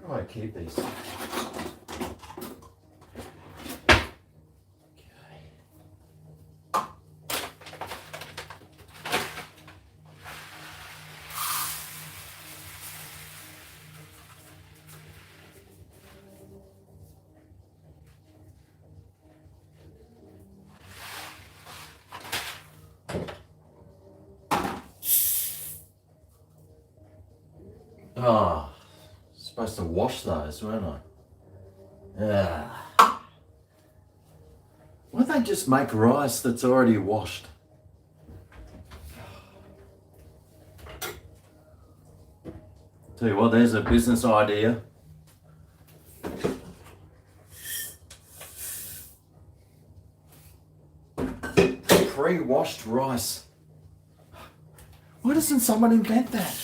do I keep these? Oh, supposed to wash those, weren't I? Yeah. Why don't they just make rice that's already washed? Tell you what, there's a business idea. Pre-washed rice. Why doesn't someone invent that?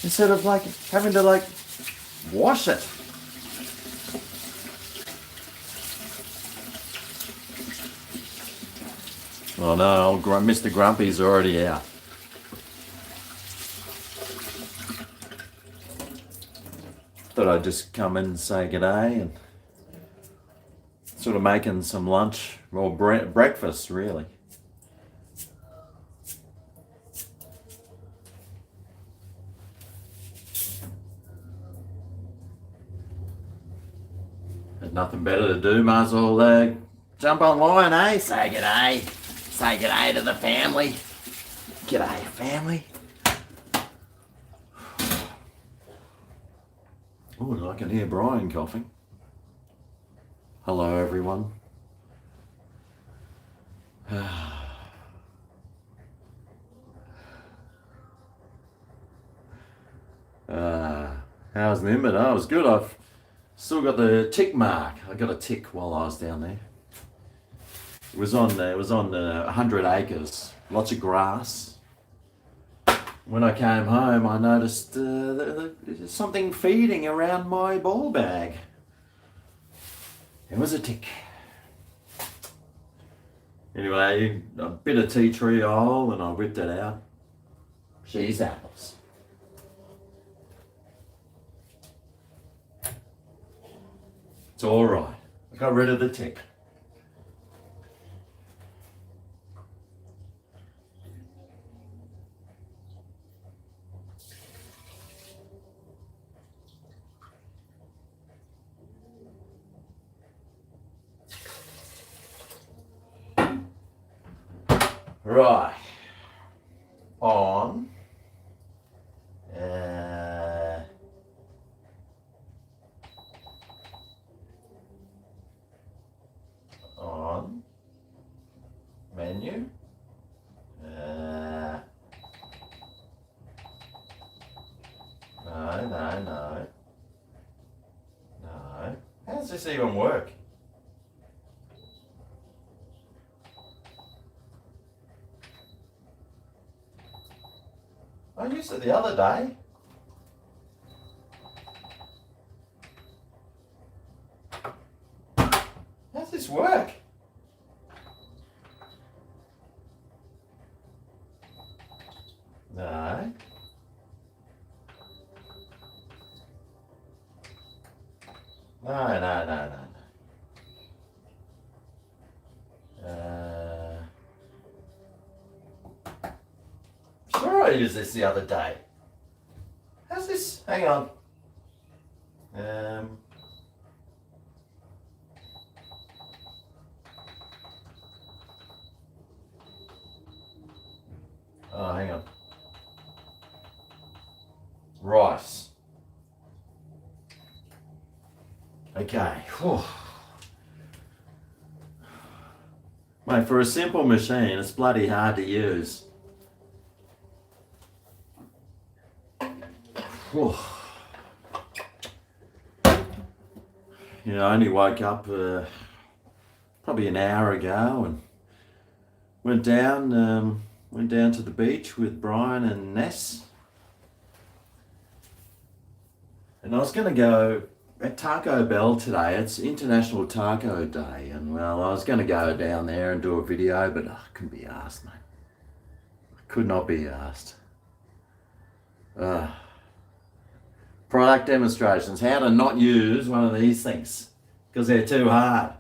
Instead of like having to like wash it. Oh no, old Mr. Grumpy's already out. Thought I'd just come in and say g'day and sort of making some lunch or breakfast really. There's nothing better to do, might as well jump online, eh? Say g'day. Say g'day to the family. G'day, family. Oh, I can hear Brian coughing. Hello, everyone. How's the image? Oh, it was good. I've still got the tick mark. I got a tick while I was down there. It was on 100 acres, lots of grass. When I came home, I noticed something feeding around my ball bag. It was a tick. Anyway, a bit of tea tree oil and I whipped it out. Cheese apples. It's all right. I got rid of the tick. Right. On. On. Menu. No. How does this even work? I used it the other day. How's this work? No. No. Sure, I used this the other day. How's this? Hang on. Oh, hang on. Rice. Okay. Whew. Mate, for a simple machine, it's bloody hard to use. Whew. You know, I only woke up probably an hour ago and went down to the beach with Brian and Ness. And I was going to go at Taco Bell today. It's International Taco Day, and well, I was going to go down there and do a video, but I couldn't be asked, mate. I could not be asked. Product demonstrations. How to not use one of these things because they're too hard.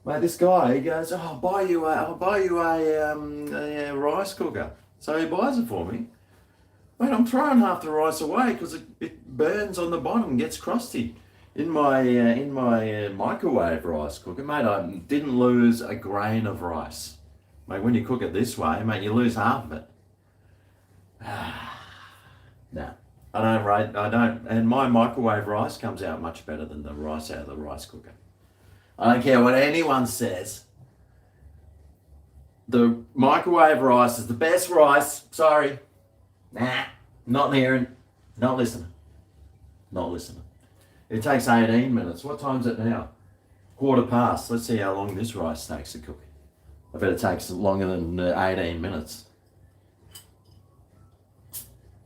Mate, this guy, he goes, oh, I'll buy you a rice cooker. So he buys it for me. Mate, I'm throwing half the rice away because it burns on the bottom, gets crusty. In my microwave rice cooker, mate, I didn't lose a grain of rice. Mate, when you cook it this way, mate, you lose half of it. No, I don't, and my microwave rice comes out much better than the rice out of the rice cooker. I don't care what anyone says. The microwave rice is the best rice. Sorry. Nah, not hearing, not listening. Not listening. It takes 18 minutes. What time is it now? 1:15. Let's see how long this rice takes to cook. I bet it takes longer than 18 minutes.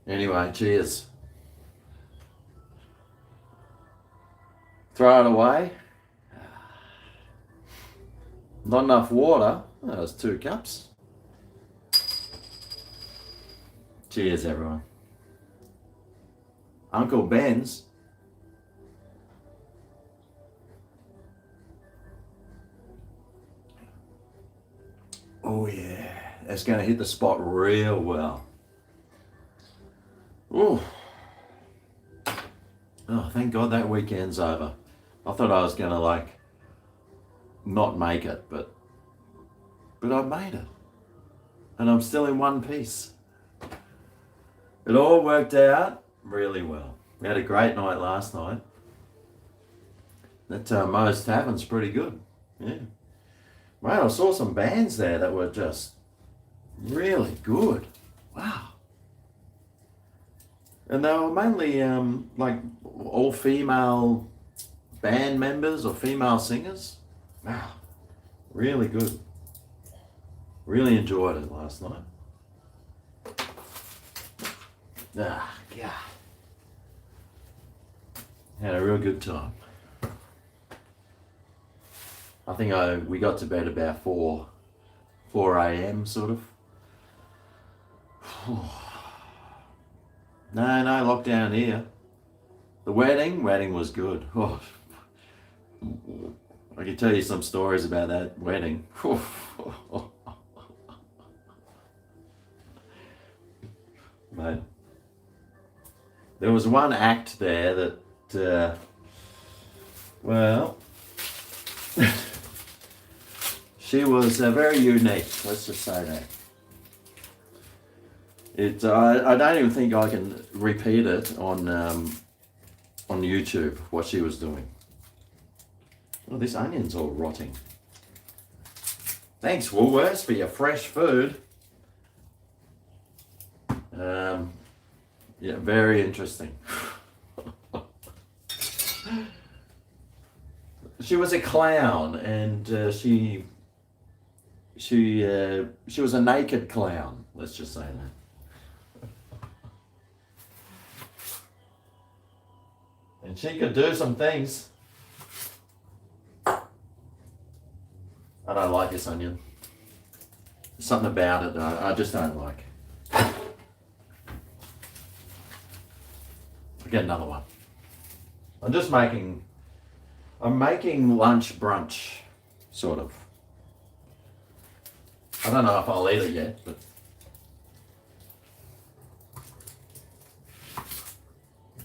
Anyway, cheers. Throw it away. Not enough water. Oh, that's 2 cups. Cheers, everyone. Uncle Ben's. Oh yeah, that's going to hit the spot real well. Ooh. Oh, thank God that weekend's over. I thought I was going to not make it, but I made it. And I'm still in one piece. It all worked out really well. We had a great night last night. That Mo's Tavern's pretty good. Yeah. Wow, I saw some bands there that were just really good. Wow. And they were mainly all female band members or female singers. Wow, really good. Really enjoyed it last night. Yeah. Had a real good time. I think we got to bed about 4 a.m. sort of. No lockdown here. The wedding was good. Oh, I can tell you some stories about that wedding. Mate, there was one act there that, she was very unique. Let's just say that. I don't even think I can repeat it on YouTube what she was doing. Oh, this onion's all rotting. Thanks, Woolworths, for your fresh food. Yeah, very interesting. She was a clown, and she was a naked clown. Let's just say that. And she could do some things. I don't like this onion. There's something about it that I just don't like. I'll get another one. I'm making lunch brunch, sort of. I don't know if I'll eat it yet, but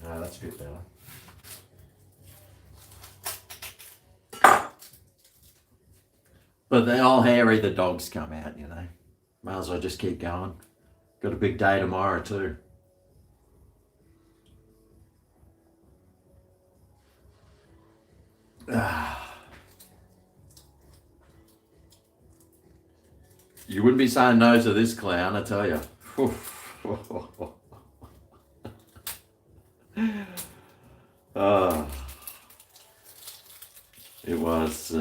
no, that's a bit better. But the old hairy, the dogs come out, you know. Might as well just keep going. Got a big day tomorrow too. You wouldn't be saying no to this clown, I tell you. It was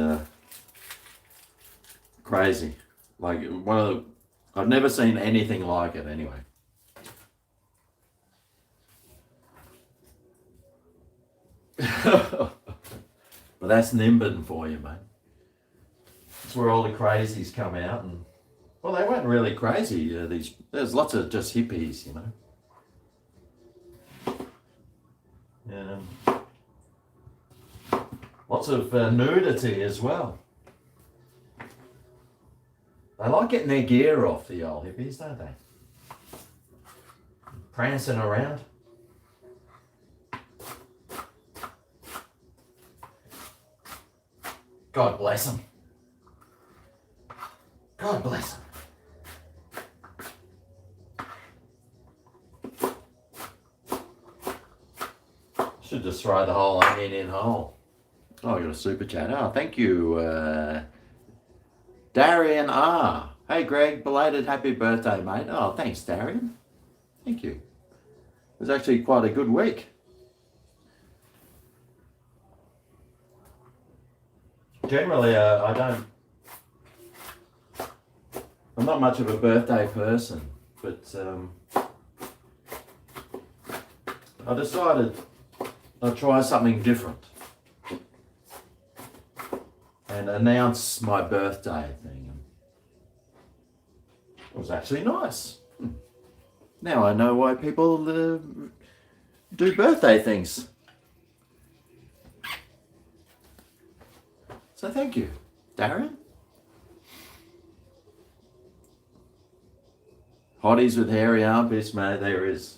crazy. I've never seen anything like it anyway. But that's Nimbin for you, mate. That's where all the crazies come out, and well, they weren't really crazy. There's lots of just hippies, you know. Lots of nudity as well. They like getting their gear off, the old hippies, don't they? Prancing around. God bless them. God bless them. Should just throw the whole onion in whole. Oh, I got a super chat. Oh, thank you, Darian R. Hey, Greg, belated happy birthday, mate. Oh, thanks, Darian. Thank you. It was actually quite a good week. Generally, I'm not much of a birthday person, but I decided I'd try something different and announce my birthday thing. It was actually nice. Now I know why people do birthday things. So thank you, Darren. Hotties with hairy armpits, mate, there is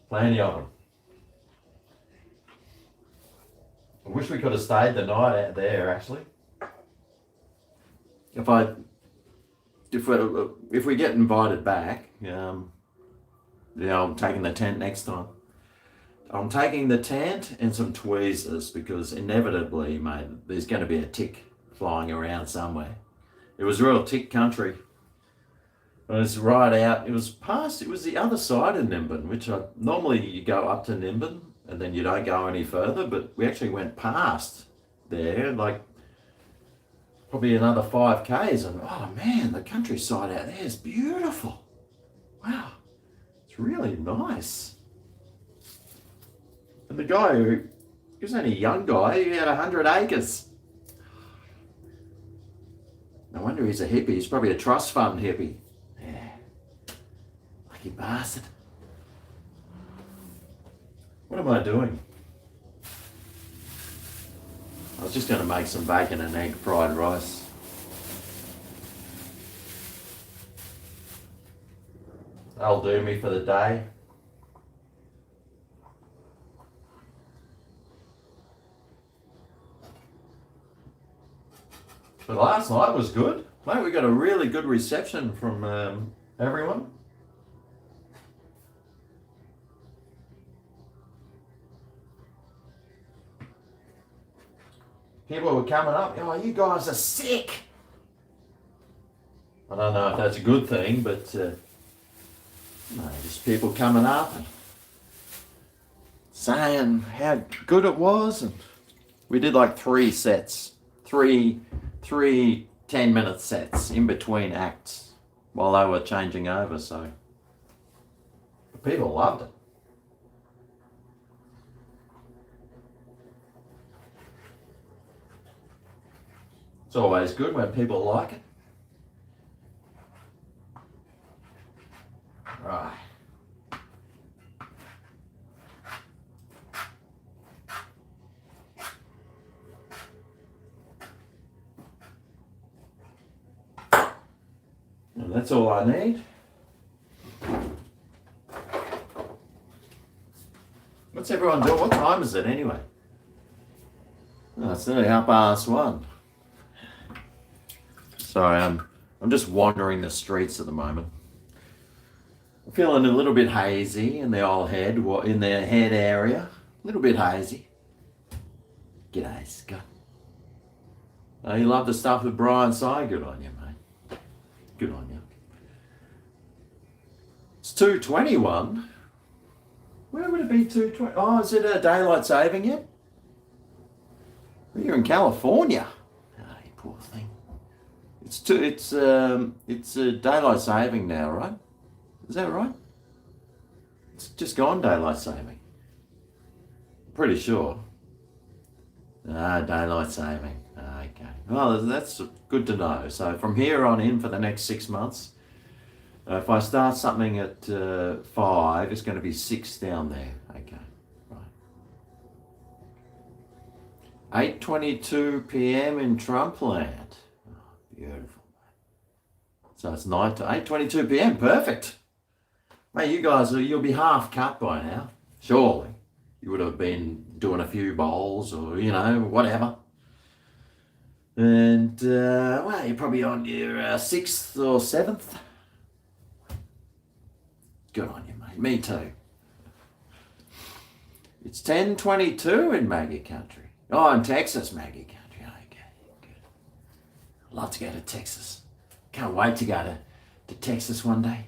plenty of them. I wish we could have stayed the night out there, actually. If we get invited back, I'm taking the tent next time. I'm taking the tent and some tweezers because inevitably, mate, there's going to be a tick flying around somewhere. It was real tick country. It was right out. It was the other side of Nimbin, which normally you go up to Nimbin and then you don't go any further, but we actually went past there, like probably another 5 Ks, and oh man, the countryside out there is beautiful. Wow, it's really nice. And the guy he was only a young guy, he had 100 acres. No wonder he's a hippie. He's probably a trust fund hippie. Yeah, lucky bastard. What am I doing? I was just going to make some bacon and egg fried rice. That'll do me for the day. But last night was good. Mate, we got a really good reception from everyone. People were coming up, oh, you guys are sick. I don't know if that's a good thing, but just people coming up and saying how good it was. And we did like 3 sets, three 10-minute sets in between acts while they were changing over, so people loved it. It's always good when people like it. Right. And that's all I need. What's everyone doing? What time is it anyway? Oh, it's nearly 1:30. Sorry, I'm just wandering the streets at the moment. I'm feeling a little bit hazy in the old head, in the head area. A little bit hazy. G'day, Scott. Oh, you love the stuff with Brian Si? Good on you, mate. Good on you. It's 2:21. Where would it be 2:20? Oh, is it a daylight saving yet? You're in California. Oh, you poor thing. It's a daylight saving now, right? Is that right? It's just gone daylight saving. Pretty sure. Daylight saving. Okay. Well, that's good to know. So from here on in for the next 6 months, if I start something at 5, it's going to be 6 down there. Okay. Right. 8:22 p.m. in Trumpland. Oh, beautiful. So it's night to 8:22 p.m. Perfect. Mate, you guys, you'll be half cut by now. Surely. You would have been doing a few bowls or, whatever. And, well, you're probably on your 6th or 7th. Good on you, mate. Me too. It's 10:22 in Maggie Country. Oh, in Texas, Maggie Country. Okay, good. I'd love to go to Texas. Can't wait to go to Texas one day.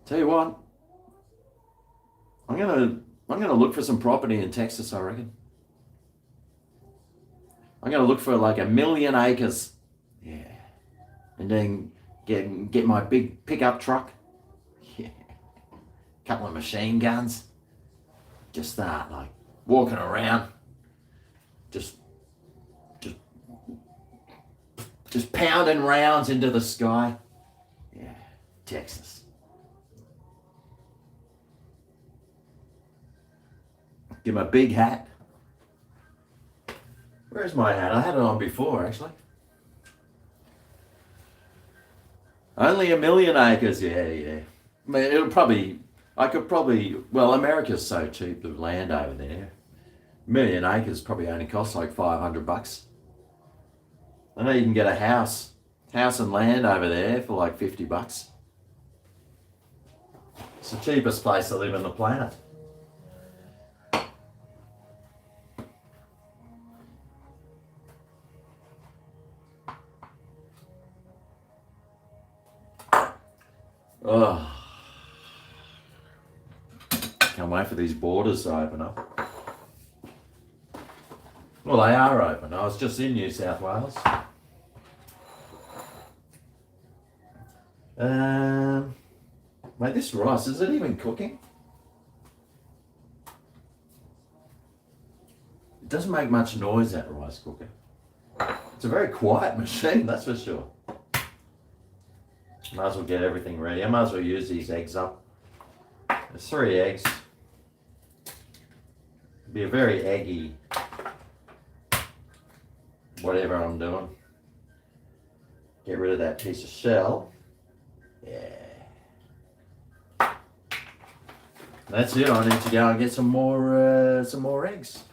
Tell you what, I'm gonna look for some property in Texas, I reckon. I'm gonna look for like 1 million acres. Yeah. And then get my big pickup truck. Yeah. Couple of machine guns. Just start like walking around. Just pounding rounds into the sky. Yeah. Texas. Get my big hat. Where's my hat? I had it on before, actually. Only 1 million acres, yeah. I mean, well, America's so cheap, the land over there. 1 million acres probably only costs like $500. I know you can get a house and land over there for like $50. It's the cheapest place to live on the planet. Oh, can't wait for these borders to open up. Well, they are open. I was just in New South Wales. Mate, this rice, is it even cooking? It doesn't make much noise, that rice cooker. It's a very quiet machine, that's for sure. Might as well get everything ready. I might as well use these eggs up. There's 3 eggs. It'll be a very eggy whatever I'm doing. Get rid of that piece of shell. Yeah. That's it. I need to go and get some more eggs.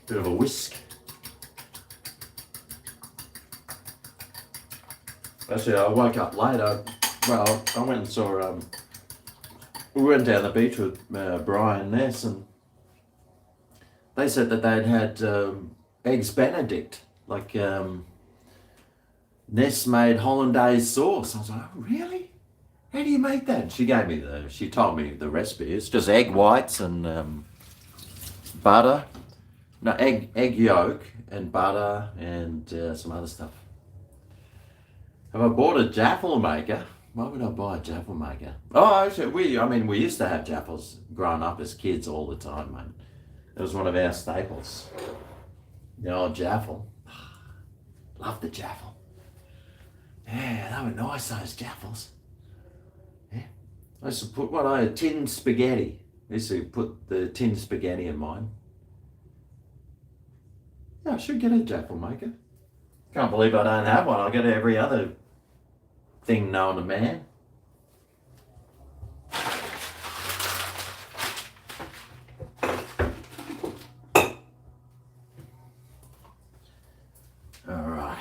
Bit of a whisk. Actually, I woke up late. I went and saw. We went down the beach with Brian and Ness, and they said that they'd had eggs Benedict, like Ness made hollandaise sauce. I was like, oh, really? How do you make that? She told me the recipe. It's just egg whites and butter. No, egg yolk and butter and some other stuff. Have I bought a jaffle maker? Why would I buy a jaffle maker? Oh, actually, we used to have jaffles growing up as kids all the time, mate. It was one of our staples. The old jaffle. Love the jaffle. Yeah, they were nice, those jaffles. Yeah. I used to put tin spaghetti. I used to put the tin spaghetti in mine. Yeah, I should get a jaffle maker. Can't believe I don't have one. I'll get every other thing known to man. All right.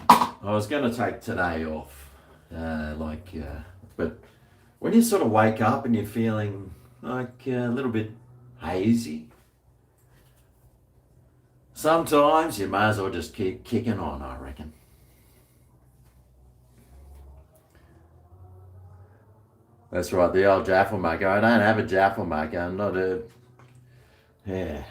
I was going to take today off, but when you sort of wake up and you're feeling like a little bit hazy, sometimes you may as well just keep kicking on, I reckon. That's right, the old jaffle maker. I don't have a jaffle maker. I'm not a... Yeah.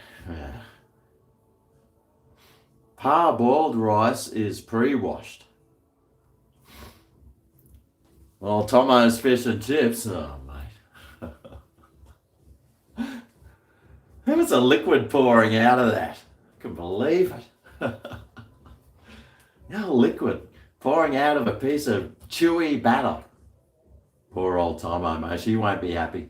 Parboiled rice is pre-washed. Well, Tomo's fish and chips. Oh, mate. There was a liquid pouring out of that. I couldn't believe it. No liquid pouring out of a piece of chewy batter. Poor old Tomo, mate. She won't be happy.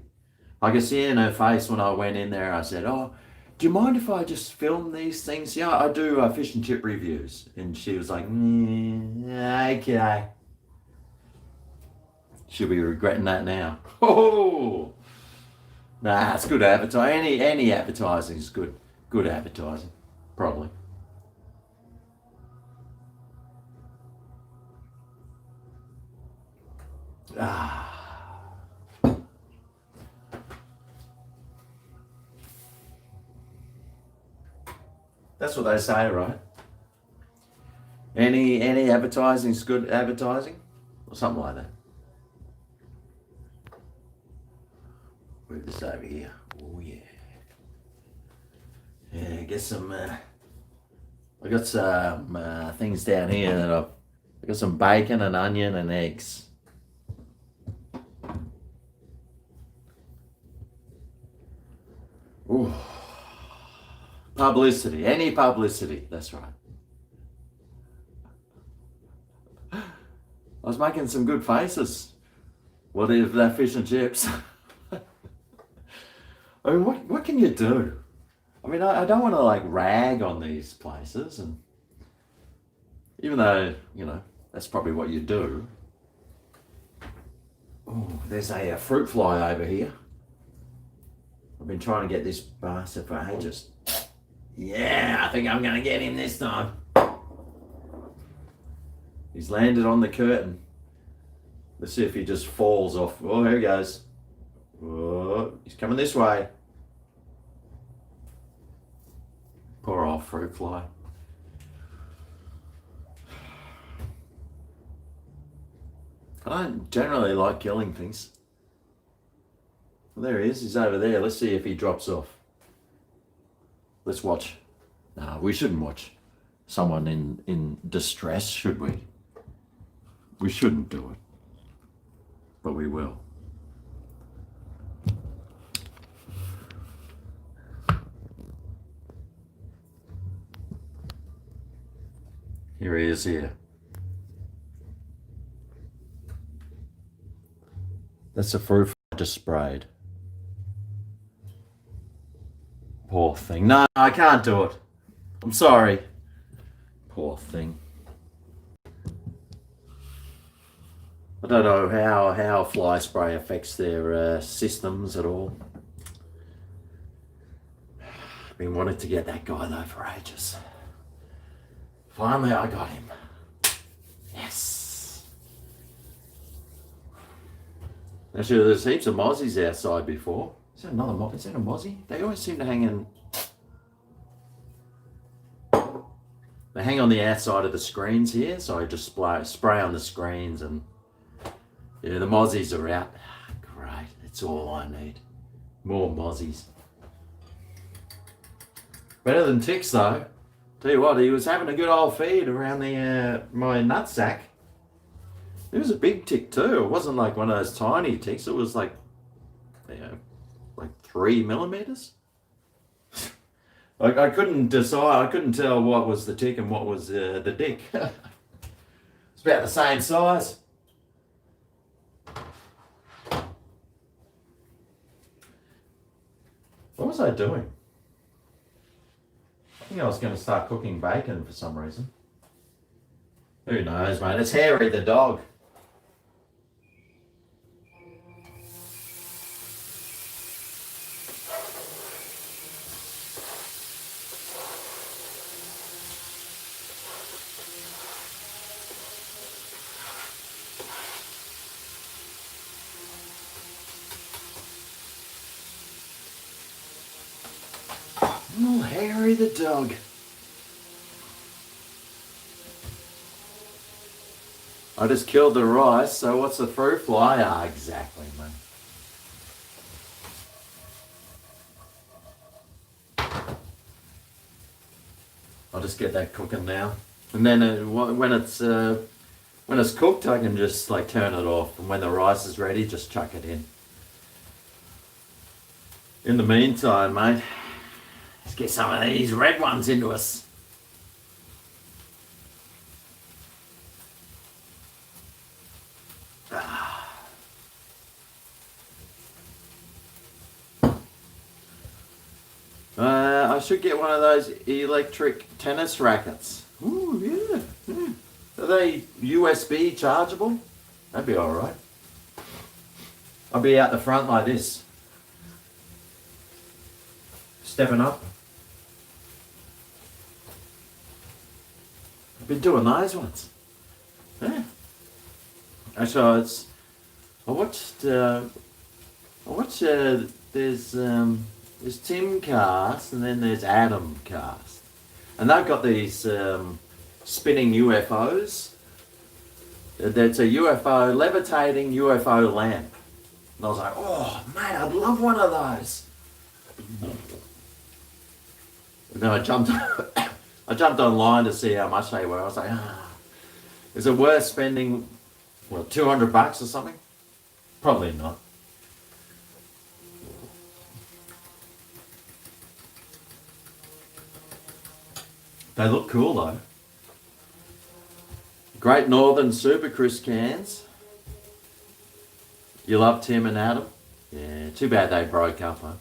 I could see in her face when I went in there. I said, "Oh, do you mind if I just film these things? Yeah, I do fish and chip reviews." And she was like, "Okay." She'll be regretting that now. Oh, nah, it's good advertising. Any advertising is good. Good advertising, probably. Ah. That's what they say, right? Any advertising is good advertising, or something like that. Move this over here. Oh yeah. Yeah, get some. I got some things down here that I got some bacon and onion and eggs. Ooh. Publicity, any publicity. That's right. I was making some good faces. What if that fish and chips? I mean, what can you do? I mean, I don't want to like rag on these places, and even though that's probably what you do. Oh, there's a fruit fly over here. I've been trying to get this bastard for ages. Yeah, I think I'm going to get him this time. He's landed on the curtain. Let's see if he just falls off. Oh, here he goes. Oh, he's coming this way. Poor old fruit fly. I don't generally like killing things. Well, there he is. He's over there. Let's see if he drops off. Let's watch. No, we shouldn't watch someone in distress, should we? We shouldn't do it. But we will. Here he is here. That's a fruit I just sprayed. Poor thing. No, I can't do it. I'm sorry. Poor thing. I don't know how fly spray affects their systems at all. I've been wanting to get that guy though for ages. Finally I got him. Yes. Actually, there's heaps of mozzies outside before. Is that another mozzie? Is that a mozzie? They always seem to hang in. They hang on the outside of the screens here, so I just spray on the screens, and yeah, the mozzies are out. Great, that's all I need. More mozzies. Better than ticks though. Tell you what, he was having a good old feed around the my nutsack. It was a big tick too. It wasn't like one of those tiny ticks. It was like, like 3 millimeters. I couldn't decide. I couldn't tell what was the tick and what was the dick. It's about the same size. What was I doing? I think I was going to start cooking bacon for some reason. Who knows, mate? It's Harry the dog. Oh, Harry the dog. I just killed the rice, so what's the fruit fly? Ah, exactly, mate. I'll just get that cooking now, and then when it's cooked, I can just like turn it off, and when the rice is ready, just chuck it in. In the meantime, mate, Let's get some of these red ones into us. I should get one of those electric tennis rackets. Ooh, yeah. Are they USB chargeable? That'd be alright. I'll be out the front like this. Stepping up. I've been doing those ones. Yeah. Actually, I watched, there's Tim Cast and then there's Adam Cast. And they've got these spinning UFOs. That's a UFO, levitating UFO lamp. And I was like, oh, mate, I'd love one of those. And then I jumped online to see how much they were. I was like, is it worth spending, $200 or something? Probably not. They look cool though. Great Northern Super Crisp cans. You love Tim and Adam? Yeah, too bad they broke up, huh?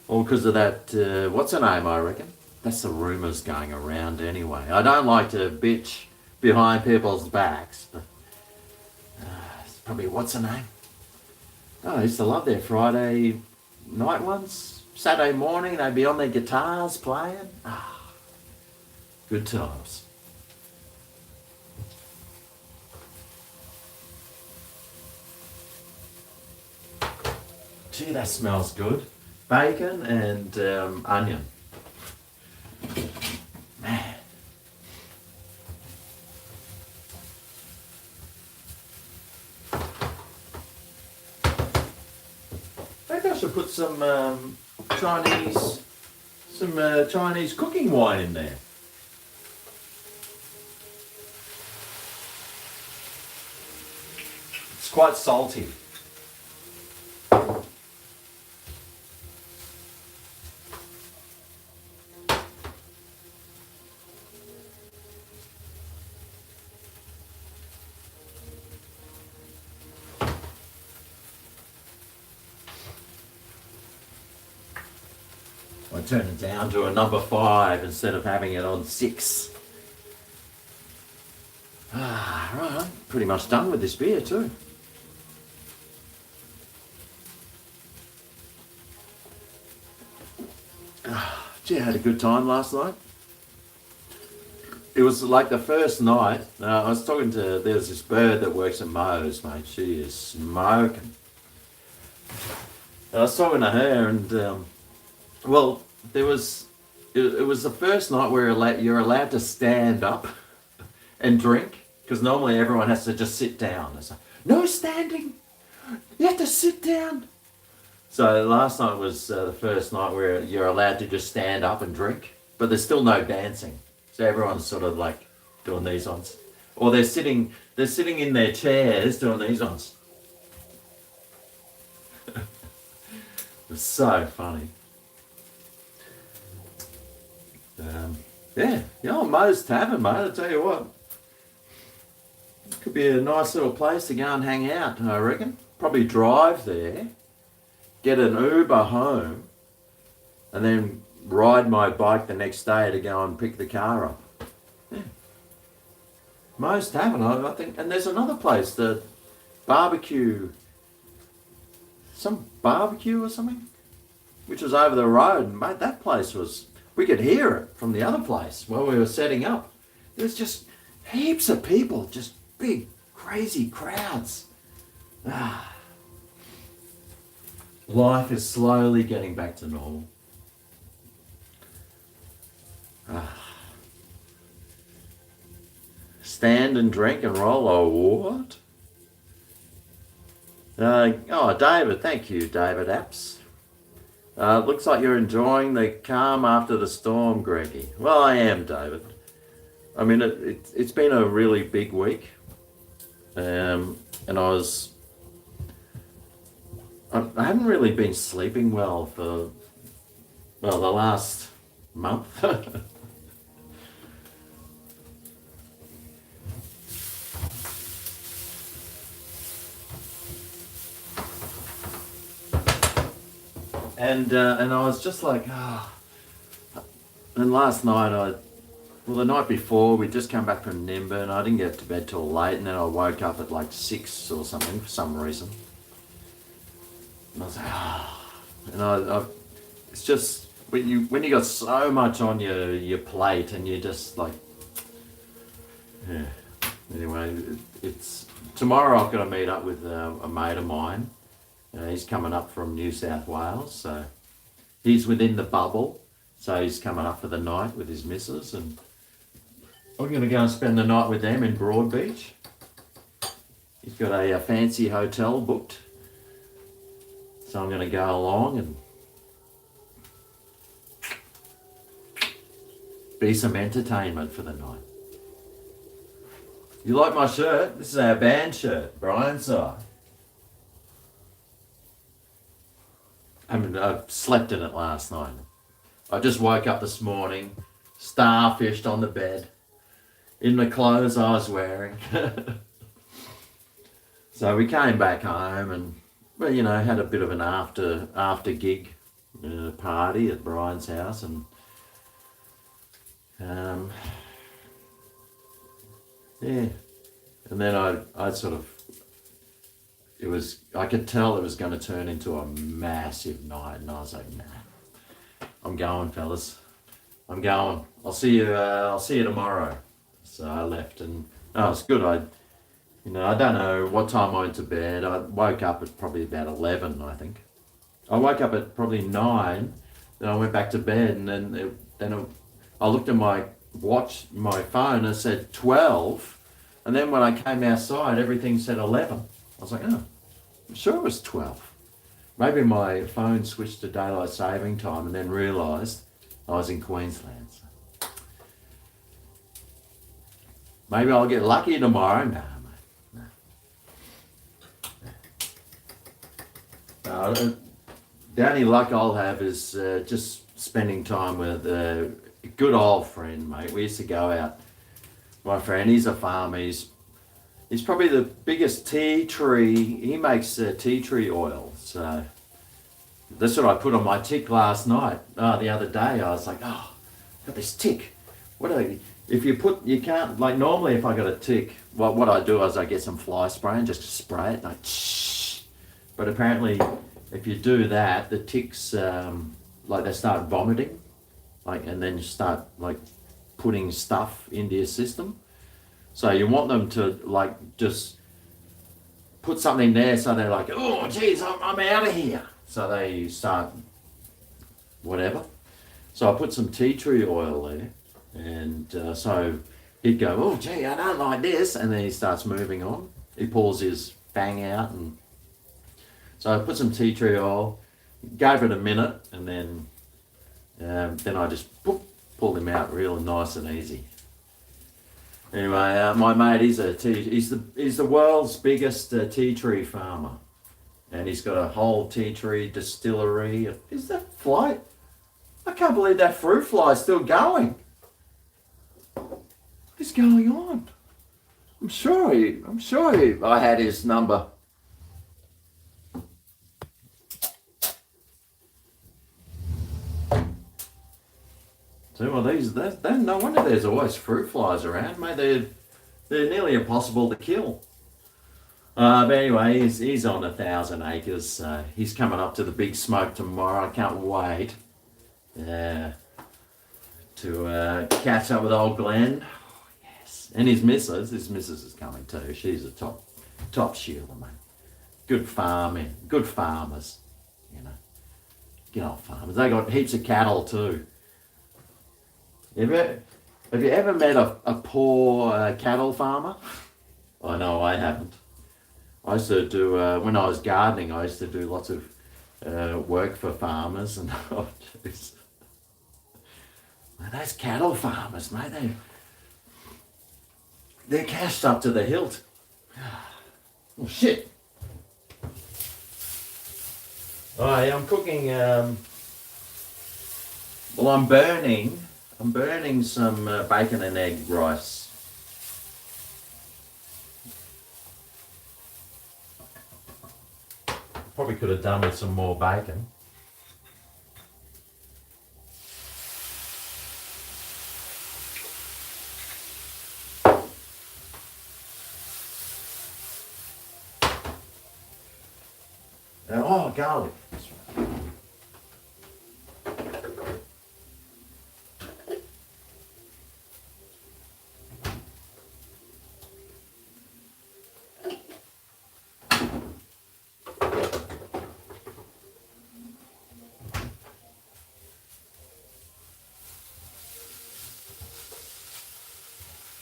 All because of that, what's her name, I reckon? That's the rumours going around anyway. I don't like to bitch behind people's backs, but it's probably, what's her name? Oh, I used to love their Friday night ones. Saturday morning, they'd be on their guitars playing. Good times. Gee, that smells good. Bacon and onion. Man. Maybe I should put some Chinese cooking wine in there. It's quite salty. I turn it down to a number 5 instead of having it on 6. Right, I'm pretty much done with this beer too. Gee, I had a good time last night. It was like the first night. I was talking to, there's this bird that works at Moe's, mate. She is smoking. I was talking to her and, it was the first night where you're allowed to stand up and drink, because normally everyone has to just sit down. It's like, no standing, you have to sit down. So last night was the first night where you're allowed to just stand up and drink, but there's still no dancing. So everyone's sort of like doing these ones, or they're sitting in their chairs doing these ones. It's so funny. Moe's Tavern, mate, I tell you what. Could be a nice little place to go and hang out, I reckon. Probably drive there, get an Uber home, and then ride my bike the next day to go and pick the car up. Yeah. Moe's Tavern, I think. And there's another place, the barbecue, some barbecue or something, which was over the road. And mate, that place was, we could hear it from the other place while we were setting up. There's just heaps of people, just big, crazy crowds. Life is slowly getting back to normal. Stand and drink and roll. Oh, what? David, thank you, David Apps. Looks like you're enjoying the calm after the storm, Greggy. Well, I am, David. I mean, it's been a really big week. And I haven't really been sleeping well for well, the last month. And I was just like, ah. Oh. And last night, the night before, we'd just come back from Nimba, and I didn't get to bed till late, and then I woke up at like 6 or something for some reason. And I was like, ah. And it's just, when you got so much on your plate, and you just like, yeah. Anyway, it's tomorrow. I've got to meet up with a mate of mine. He's coming up from New South Wales, so he's within the bubble. So he's coming up for the night with his missus, and I'm going to go and spend the night with them in Broadbeach. He's got a fancy hotel booked, so I'm going to go along and be some entertainment for the night. You like my shirt? This is our band shirt, Brian's side. I slept in it last night. I just woke up this morning, starfished on the bed, in the clothes I was wearing. So we came back home and, well, you know, had a bit of an after gig party at Brian's house, and yeah, and then I sort of, I could tell it was going to turn into a massive night, and I was like, nah, I'm going, fellas. I'm going. I'll see you tomorrow. So I left, and it's good. I don't know what time I went to bed. I woke up at probably about 11, I think. I woke up at probably 9, then I went back to bed, and I looked at my watch, my phone, and it said 12, and then when I came outside, everything said 11. I was like, oh, I'm sure it was 12. Maybe my phone switched to daylight saving time and then realised I was in Queensland. So maybe I'll get lucky tomorrow. No, mate. No. The only luck I'll have is just spending time with a good old friend, mate. We used to go out. My friend, he's a farmer. He's probably the biggest tea tree. He makes tea tree oil. So that's what I put on my tick last night. The other day, I was like, oh, got this tick. You can't, like normally if I got a tick, what I do is I get some fly spray and just spray it, like, shh. But apparently, if you do that, the ticks, like they start vomiting, like, and then you start like putting stuff into your system. So you want them to like just put something there so they're like, oh geez, I'm out of here. So they start whatever. So I put some tea tree oil there, and so he'd go, oh gee, I don't like this, and then he starts moving on. He pulls his fang out, and so I put some tea tree oil, gave it a minute, and then I just pulled him out real nice and easy. Anyway, my mate, he's the world's biggest tea tree farmer, and he's got a whole tea tree distillery. Is that fly? I can't believe that fruit fly is still going. What is going on? I'm sure I had his number. So, well, no wonder there's always fruit flies around, mate. They're nearly impossible to kill. But anyway, he's on 1,000 acres. He's coming up to the big smoke tomorrow. I can't wait to catch up with old Glenn. Oh, yes, and his missus is coming too. She's a top shieler, mate. Good farming, good farmers, you know. Good old farmers. They got heaps of cattle too. Have you ever met a poor cattle farmer? I know I haven't. I used to do, when I was gardening, I used to do lots of work for farmers, and oh, geez. Those cattle farmers, mate, they're cashed up to the hilt. Oh, shit. I'm cooking Well, I'm burning some bacon and egg rice. Probably could have done with some more bacon. Oh, garlic. That's right.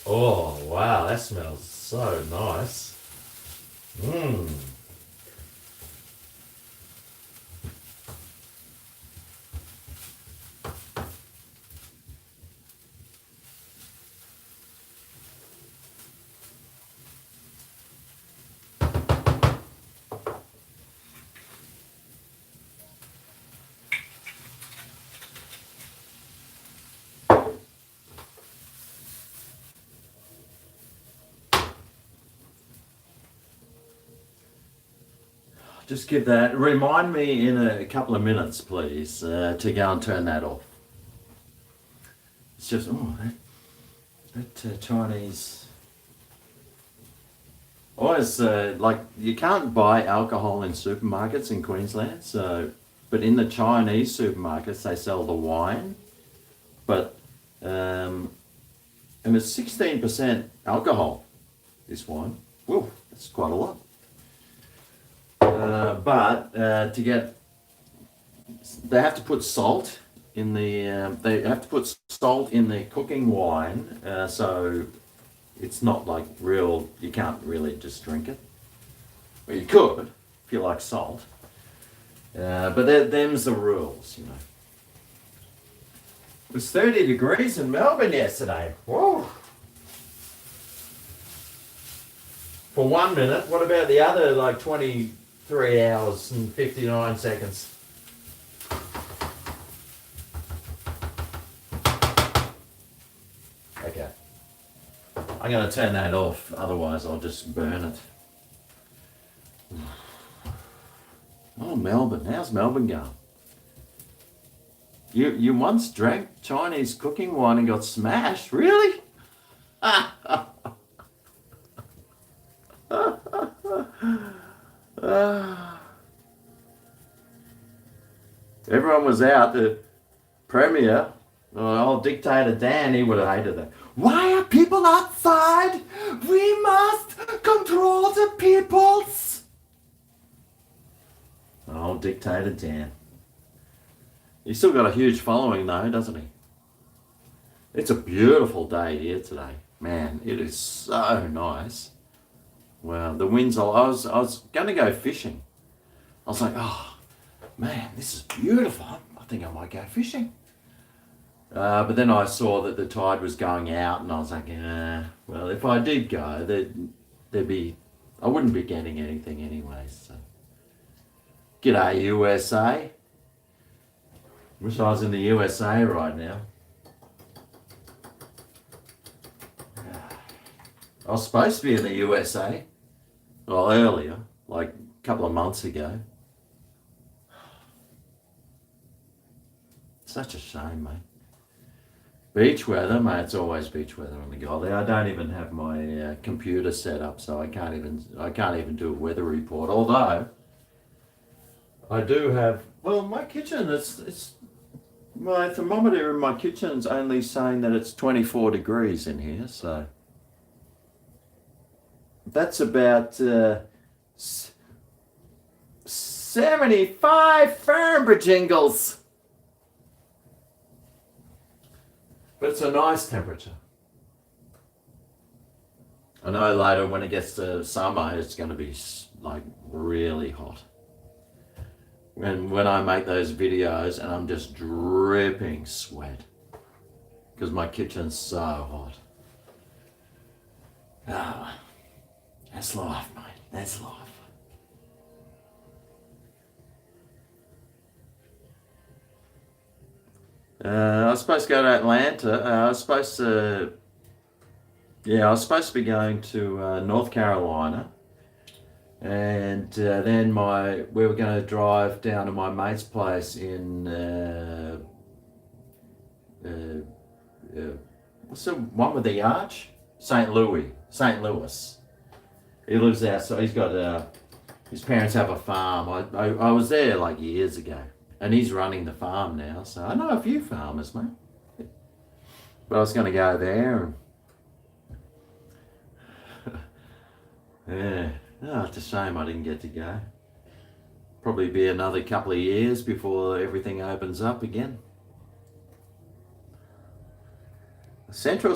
Oh, wow, that smells so nice. Mmm. Just give that, remind me in a couple of minutes, please, to go and turn that off. It's just, oh, that Chinese. Always, like, you can't buy alcohol in supermarkets in Queensland, so, but in the Chinese supermarkets, they sell the wine, but, and it's 16% alcohol, this wine. Whoa, that's quite a lot. But to get, they have to put salt in the, they have to put salt in the cooking wine, so it's not like real, you can't really just drink it. Well, you could, if you like salt. But them's the rules, you know. It was 30 degrees in Melbourne yesterday. Whoa! For 1 minute, what about the other, like 23 hours and 59 seconds? Okay. I'm going to turn that off, otherwise I'll just burn it. Oh, Melbourne. How's Melbourne going? You once drank Chinese cooking wine and got smashed? Really? Everyone was out. The Premier, old dictator Dan, he would have hated that. Why are people outside? We must control the peoples. Old dictator Dan. He's still got a huge following though, doesn't he? It's a beautiful day here today. Man, it is so nice. Wow, the winds are, I was going to go fishing. I was like, oh, man, this is beautiful. I think I might go fishing. But then I saw that the tide was going out and I was like, well, if I did go, there'd be, I wouldn't be getting anything anyway, so. G'day, USA. Wish I was in the USA right now. I was supposed to be in the USA. Well, earlier, like a couple of months ago. Such a shame, mate. Beach weather, mate. It's always beach weather on the Goldie. I don't even have my computer set up, so I can't even do a weather report. Although I do have. Well, my kitchen. It's my thermometer in my kitchen's only saying that it's 24 degrees in here, so that's about 75 Farnborough jingles. But it's a nice temperature. I know later when it gets to summer, it's going to be like really hot. When I make those videos and I'm just dripping sweat because my kitchen's so hot. Ah, that's life, mate. That's life. I was supposed to go to Atlanta. I was supposed to be going to North Carolina, and then we were going to drive down to my mate's place in what's the one with the arch? St. Louis. He lives there, so he's got his parents have a farm. I was there like years ago, and he's running the farm now, so I know a few farmers, mate. But I was going to go there. Yeah, oh, it's a shame I didn't get to go. Probably be another couple of years before everything opens up again. Central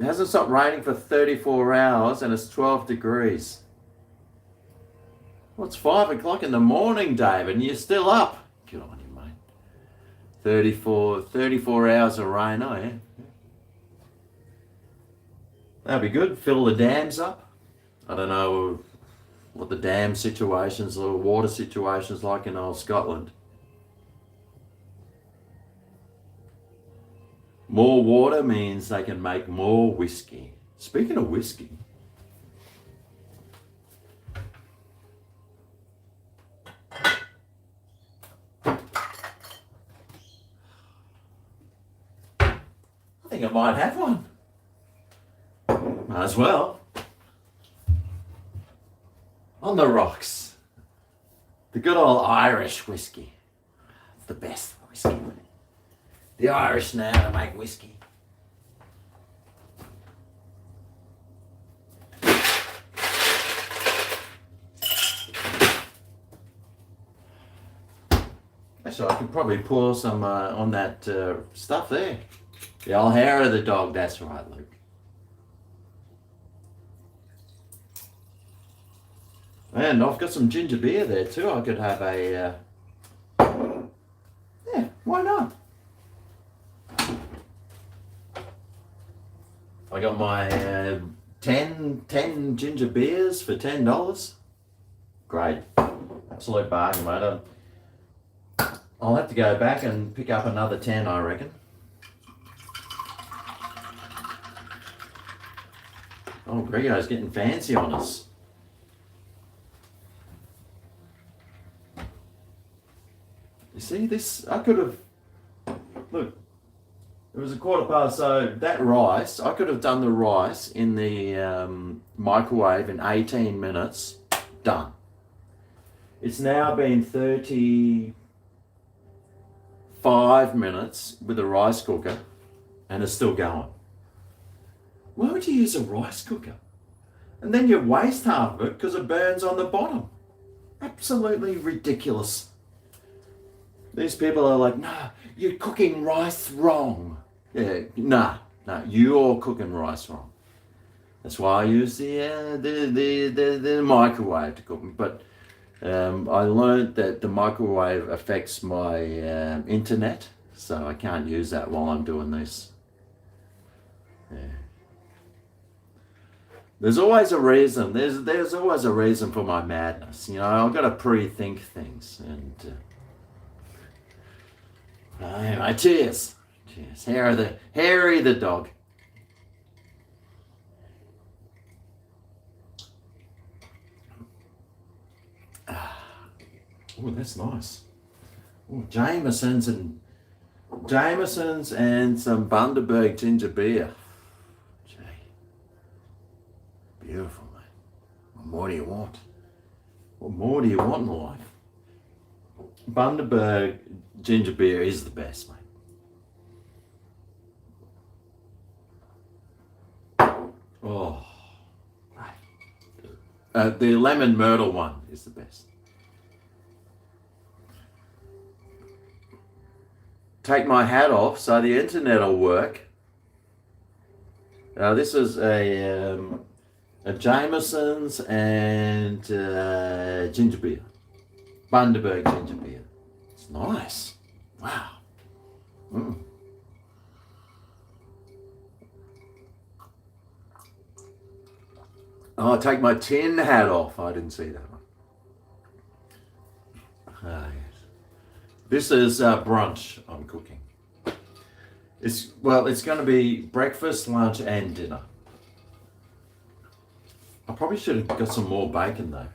hasn't stopped raining for 34 hours and it's 12 degrees. Well, it's 5 o'clock in the morning, David, and you're still up. Good on you, mate. 34 hours of rain, oh yeah. That'd be good. Fill the dams up. I don't know what the dam situations or water situations like in old Scotland. More water means they can make more whiskey. Speaking of whiskey, I think I might have one. Might as well. On the rocks. The good old Irish whiskey. It's the best whiskey. The Irish know how to make whiskey. Actually, I could probably pour some on that stuff there. The old hair of the dog, that's right, Luke. And I've got some ginger beer there too. I could have a, yeah, why not? I got my 10 ginger beers for $10. Great. Absolute bargain, mate. I'll have to go back and pick up another 10, I reckon. Oh, GregO's getting fancy on us. You see this? I could have, look, it was 1:15, so that rice, I could have done the rice in the microwave in 18 minutes, done. It's now been 35 minutes with a rice cooker and it's still going. Why would you use a rice cooker? And then you waste half of it because it burns on the bottom. Absolutely ridiculous. These people are like, no, you're cooking rice wrong. Yeah, no, you're cooking rice wrong. That's why I use the microwave to cook. But I learned that the microwave affects my internet, so I can't use that while I'm doing this. Yeah. There's always a reason. There's always a reason for my madness. You know, I've got to pre-think things. And anyway, cheers. Harry the dog. Oh, that's nice. Oh, Jameson's and some Bundaberg ginger beer. Gee, beautiful, mate. What more do you want? What more do you want in life? Bundaberg ginger beer is the best, mate. Oh, right. The lemon myrtle one is the best. Take my hat off so the internet will work. This is a Jameson's and ginger beer. Bundaberg ginger beer. It's nice. Wow. Mm. Oh, take my tin hat off. I didn't see that one. Ah, yes. This is brunch I'm cooking. It's going to be breakfast, lunch, and dinner. I probably should have got some more bacon though.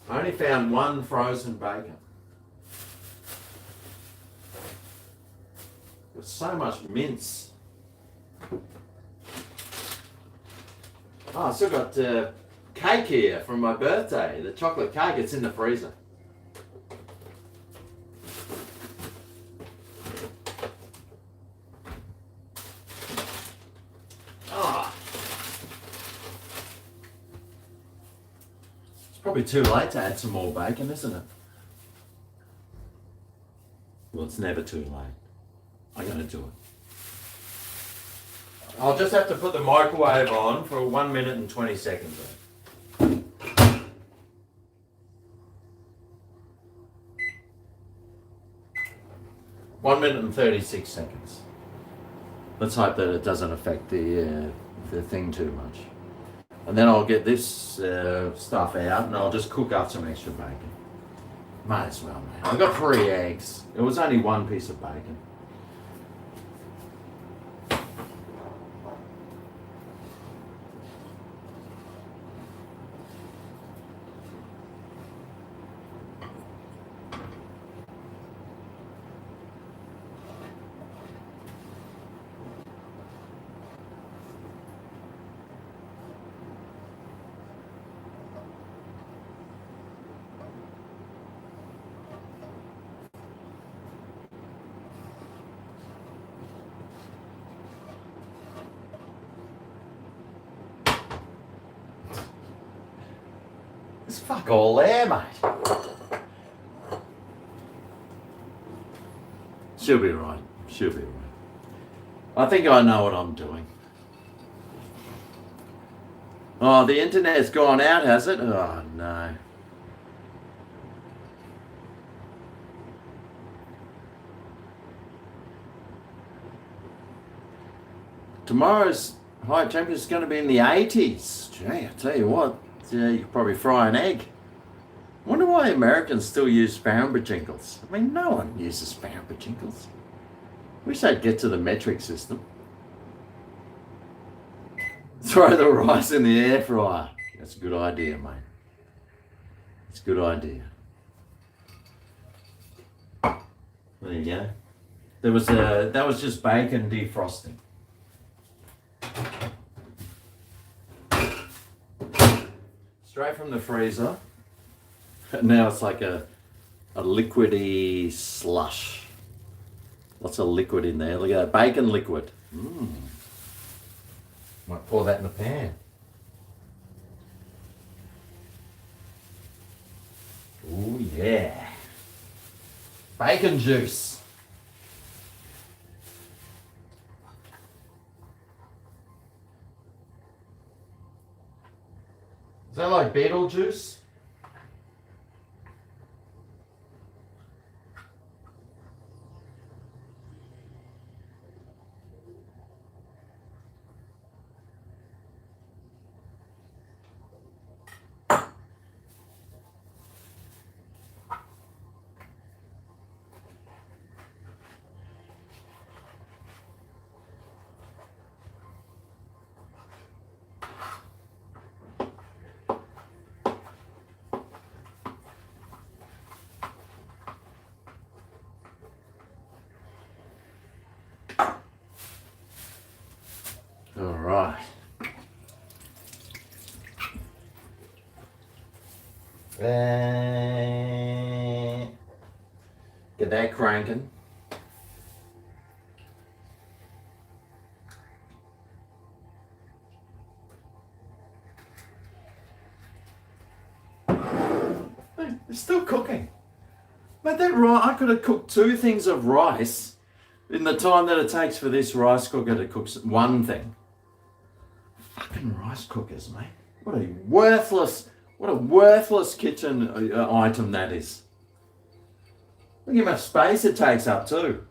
I only found one frozen bacon. There's so much mince. Oh, I still got cake here from my birthday. The chocolate cake. It's in the freezer. Probably too late to add some more bacon, isn't it? Well, it's never too late. I'm going to do it. I'll just have to put the microwave on for 1 minute and 20 seconds. 1 minute and 36 seconds. Let's hope that it doesn't affect the thing too much. And then I'll get this stuff out and I'll just cook up some extra bacon. Might as well, man. I've got 3 eggs. It was only 1 piece of bacon. It's fuck all there, mate. She'll be right. She'll be right. I think I know what I'm doing. Oh, the internet's gone out, has it? Oh, no. Tomorrow's high temperature is going to be in the 80s. Gee, I tell you what. You could probably fry an egg. I wonder why Americans still use sparrow-bajinkles. I mean, no one uses sparrow-bajinkles. Wish they'd get to the metric system. Throw the rice in the air fryer. That's a good idea, mate. It's a good idea. There you go. That was just bacon defrosting. Straight from the freezer. Now it's like a liquidy slush. Lots of liquid in there. Look at that, bacon liquid. Might pour that in the pan. Oh yeah. Bacon juice. Is that like Beetlejuice? All right. Get that cranking. It's still cooking. But that rice, I could have cooked 2 things of rice in the time that it takes for this rice cooker to cook one thing. Fucking rice cookers, mate. What a worthless kitchen item that is. Look how much space it takes up too.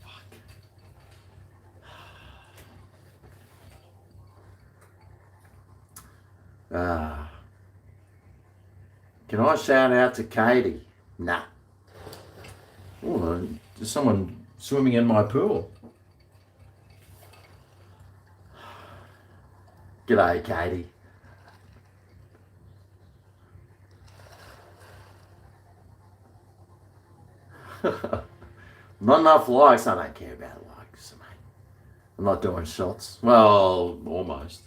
Fuck. Can I shout out to Katie? Nah. Oh, someone swimming in my pool. G'day, Katie. Not enough likes. I don't care about likes, mate. I'm not doing shots. Well, almost.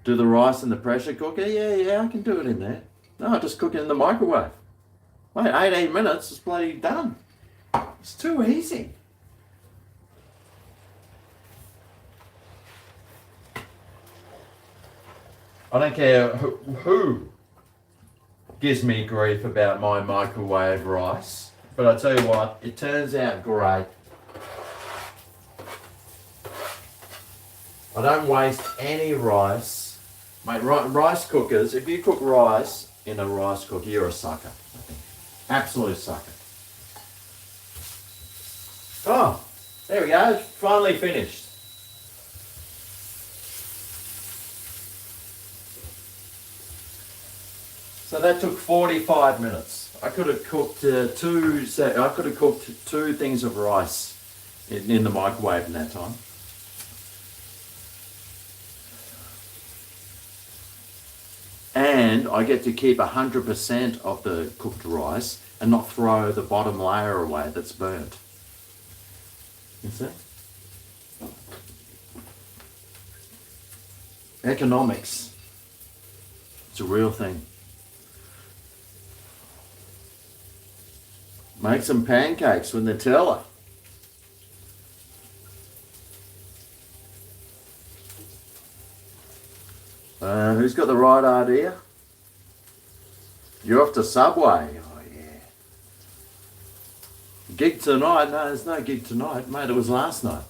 Do the rice in the pressure cooker? Yeah, I can do it in there. No, just cook it in the microwave. Wait, 18 minutes, it's bloody done. It's too easy. I don't care who gives me grief about my microwave rice, but I tell you what, it turns out great. I don't waste any rice. Mate, rice cookers, if you cook rice in a rice cooker, you're a sucker, I think. Absolute sucker. Oh, there we go, finally finished. So that took 45 minutes. I could have cooked two things of rice in the microwave in that time. And I get to keep 100% of the cooked rice and not throw the bottom layer away that's burnt. You see? Economics. It's a real thing. Make some pancakes with Nutella. Who's got the right idea? You're off to Subway. Oh, yeah. Gig tonight? No, there's no gig tonight. Mate, it was last night.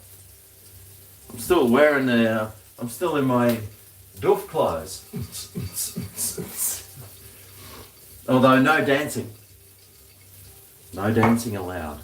I'm still wearing I'm still in my doof clothes. Although no dancing. No dancing allowed.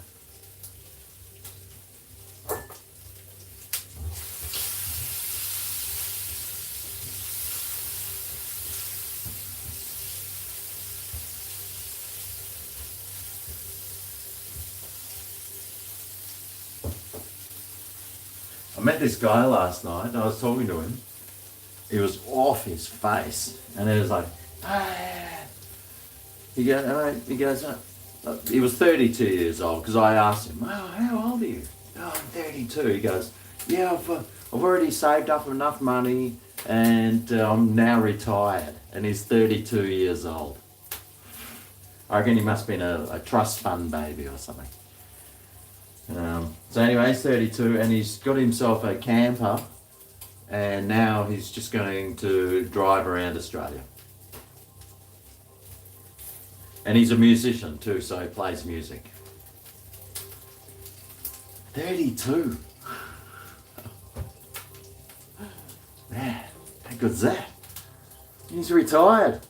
I met this guy last night and I was talking to him. He was off his face and he was like, ah. He goes, he was 32 years old because I asked him, oh, how old are you? Oh, I'm 32. He goes, yeah, I've already saved up enough money and I'm now retired. And he's 32 years old. I reckon he must have been a trust fund baby or something. So anyway, he's 32 and he's got himself a camper and now he's just going to drive around Australia. And he's a musician too, so he plays music. 32. Man, how good's that? He's retired.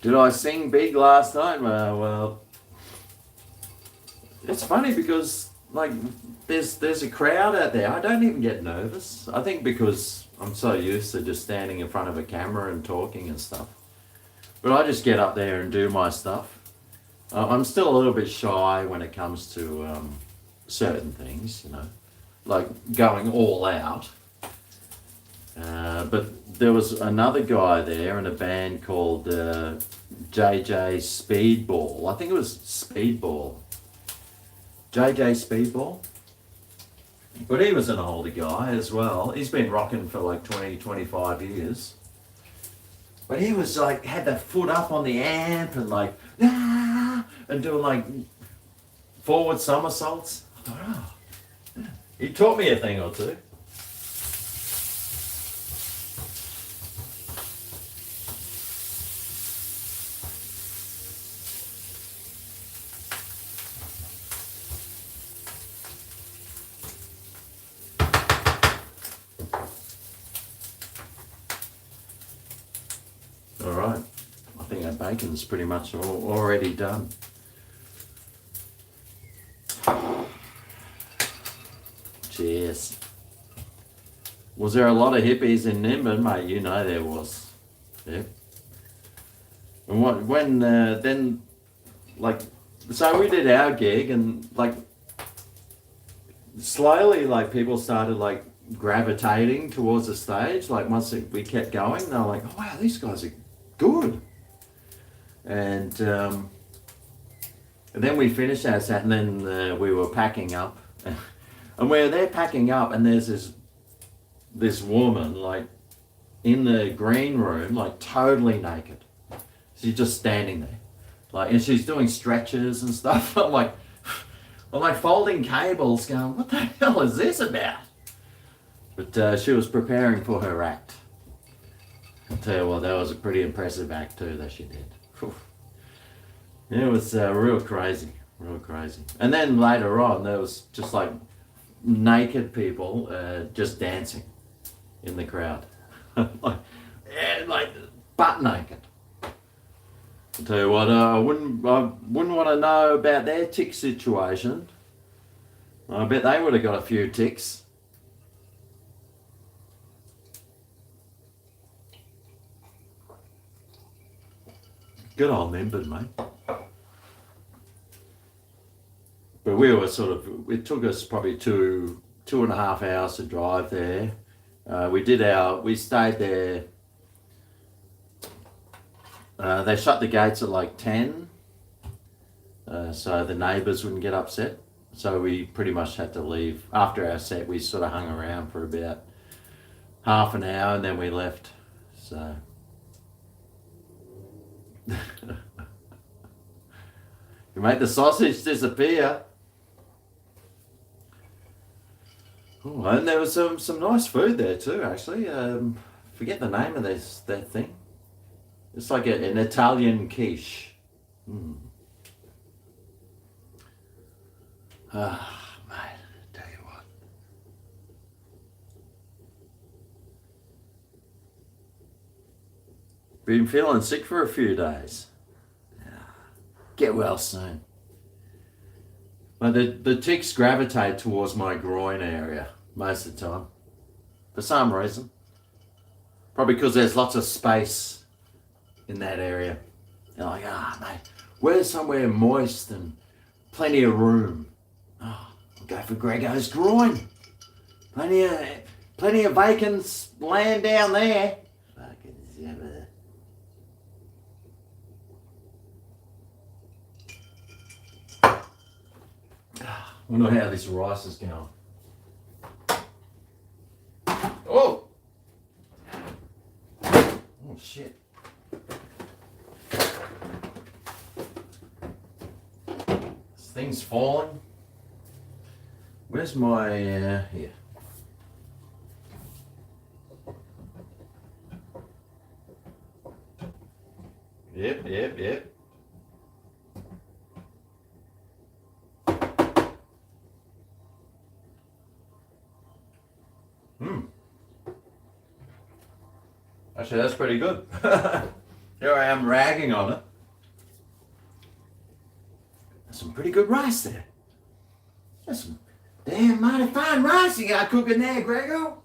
Did I sing big last night? Well, it's funny because like there's a crowd out there. I don't even get nervous. I think because I'm so used to just standing in front of a camera and talking and stuff. But I just get up there and do my stuff. I'm still a little bit shy when it comes to certain things, you know, like going all out. But there was another guy there in a band called JJ Speedball. I think it was Speedball. JJ Speedball. But he was an older guy as well. He's been rocking for like 20, 25 years. But he was like, had the foot up on the amp and like, ah, and doing like forward somersaults. I thought, oh, yeah. He taught me a thing or two. All right, I think our bacon's pretty much already done. Cheers. Was there a lot of hippies in Nimbin, mate? You know there was. Yeah. And then, like, so we did our gig, and like, slowly, like, people started like gravitating towards the stage. Like, once we kept going, they were like, "Oh wow, these guys are good." And then we finished our set, and then we were packing up, and we're there packing up, and there's this woman like in the green room, like totally naked. She's just standing there, like, and she's doing stretches and stuff. I'm like folding cables, going, "What the hell is this about?" But she was preparing for her act. I'll tell you what, that was a pretty impressive act too that she did. Whew. It was real crazy. And then later on, there was just like naked people just dancing in the crowd, like butt naked. I'll tell you what, I wouldn't want to know about their tick situation. I bet they would have got a few ticks. Good old Nimbin, mate. But we were it took us probably two and a half hours to drive there. We stayed there. They shut the gates at like 10, so the neighbours wouldn't get upset. So we pretty much had to leave. After our set, we sort of hung around for about half an hour, and then we left. So you make the sausage disappear. Oh, and there was some nice food there too, actually. Forget the name of that thing. It's like an Italian quiche. Mate, tell you what. Been feeling sick for a few days. Get well soon. But the ticks gravitate towards my groin area most of the time. For some reason. Probably because there's lots of space in that area. They're like, mate, where's somewhere moist and plenty of room? Oh, I'll go for GregO's groin. Plenty of vacant land down there. Fucking zebra. Wonder how this rice is going. Oh! Oh shit. This thing's falling. Where's my, here. Yep. Actually, that's pretty good. Here I am ragging on it. There's some pretty good rice there. That's some damn mighty fine rice you got cooking there, GregO.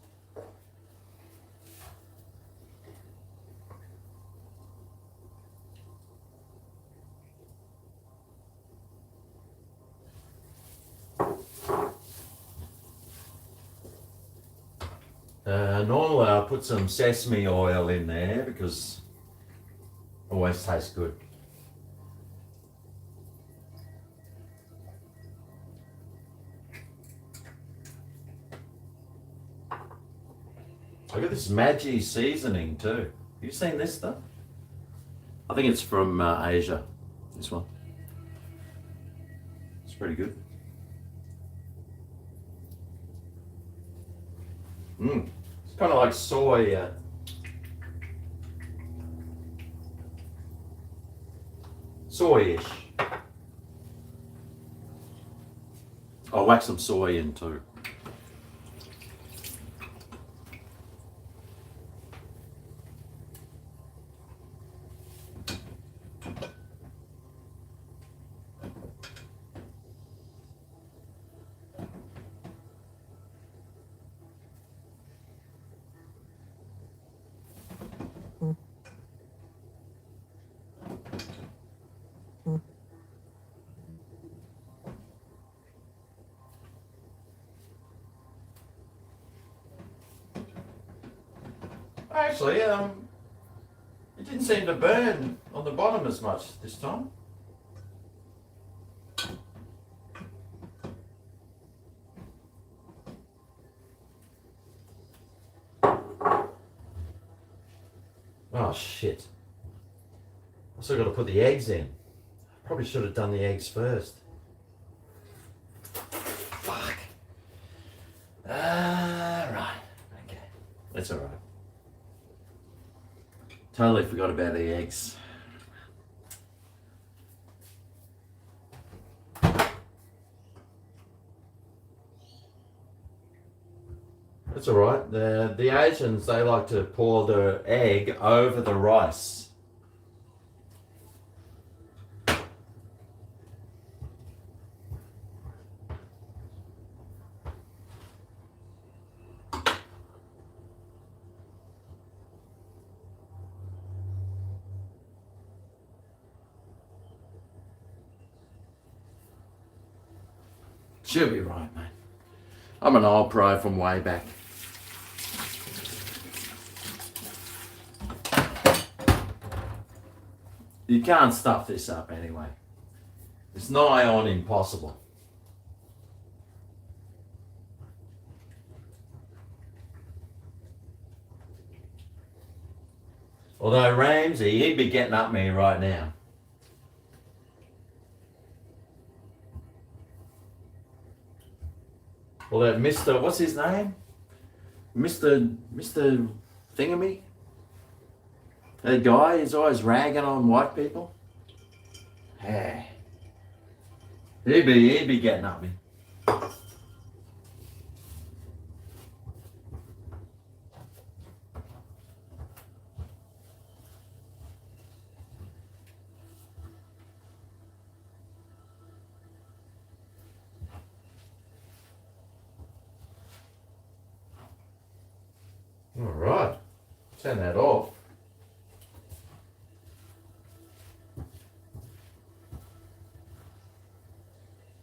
Normally I'll put some sesame oil in there because it always tastes good. Look at this Maggi seasoning too. Have you seen this stuff? I think it's from Asia, this one. It's pretty good. It's kind of like soy. Soy-ish. I'll whack some soy in too. Actually, it didn't seem to burn on the bottom as much this time. Oh shit. I still got to put the eggs in. Probably should have done the eggs first. Fuck. Right. Okay. That's alright. Totally forgot about the eggs. That's alright. The Asians, they like to pour the egg over the rice. She'll be right, mate. I'm an old pro from way back. You can't stuff this up anyway. It's nigh on impossible. Although Ramsey, he'd be getting up me right now. Well, that Mr. What's his name? Mr. Thingamy? That guy is always ragging on white people. Hey. He'd be getting up me. All right, turn that off.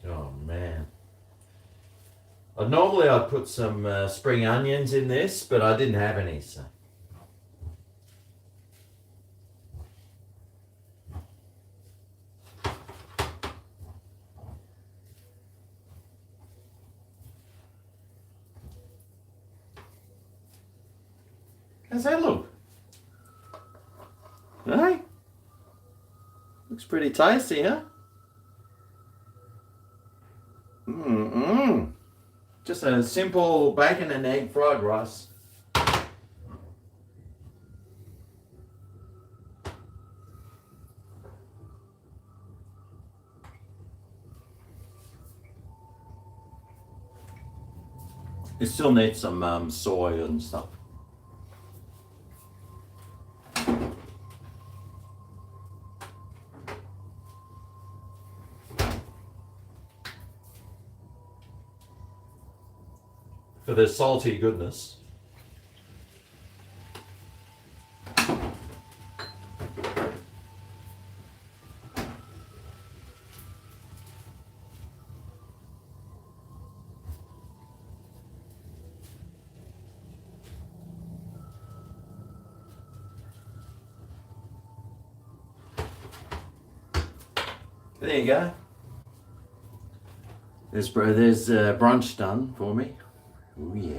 Oh man. Normally I'd put some spring onions in this, but I didn't have any, so. How's that look? Hey? Looks pretty tasty, huh? Just a simple bacon and egg fried rice. It still needs some soy and stuff. For the salty goodness. There you go. There's brunch done for me. Oh yeah.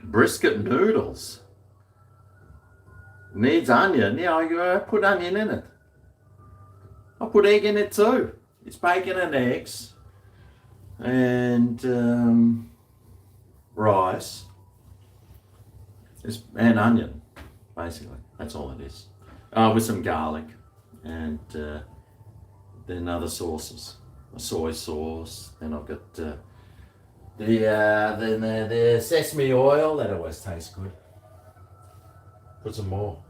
Brisket noodles. Needs onion. Yeah, I put onion in it. I'll put egg in it too. It's bacon and eggs. And rice. And onion, basically. That's all it is. With some garlic. And then other sauces, a soy sauce. Then I've got the sesame oil. That always tastes good. Put some more.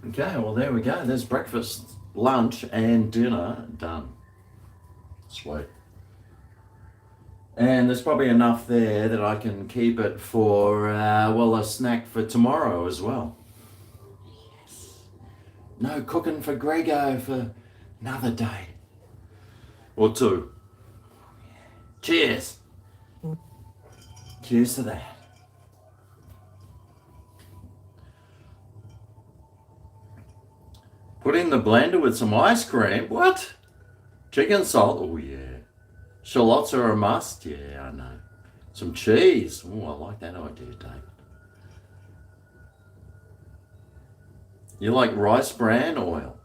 Okay, well there we go. There's breakfast, lunch, and dinner done. Sweet. And there's probably enough there that I can keep it for, a snack for tomorrow as well. No cooking for GregO for another day or two. Cheers. Cheers to that. Put in the blender with some ice cream. What? Chicken salt? Oh yeah. Shallots are a must. Yeah, I know. Some cheese. Oh, I like that idea, Dave. You like rice bran oil?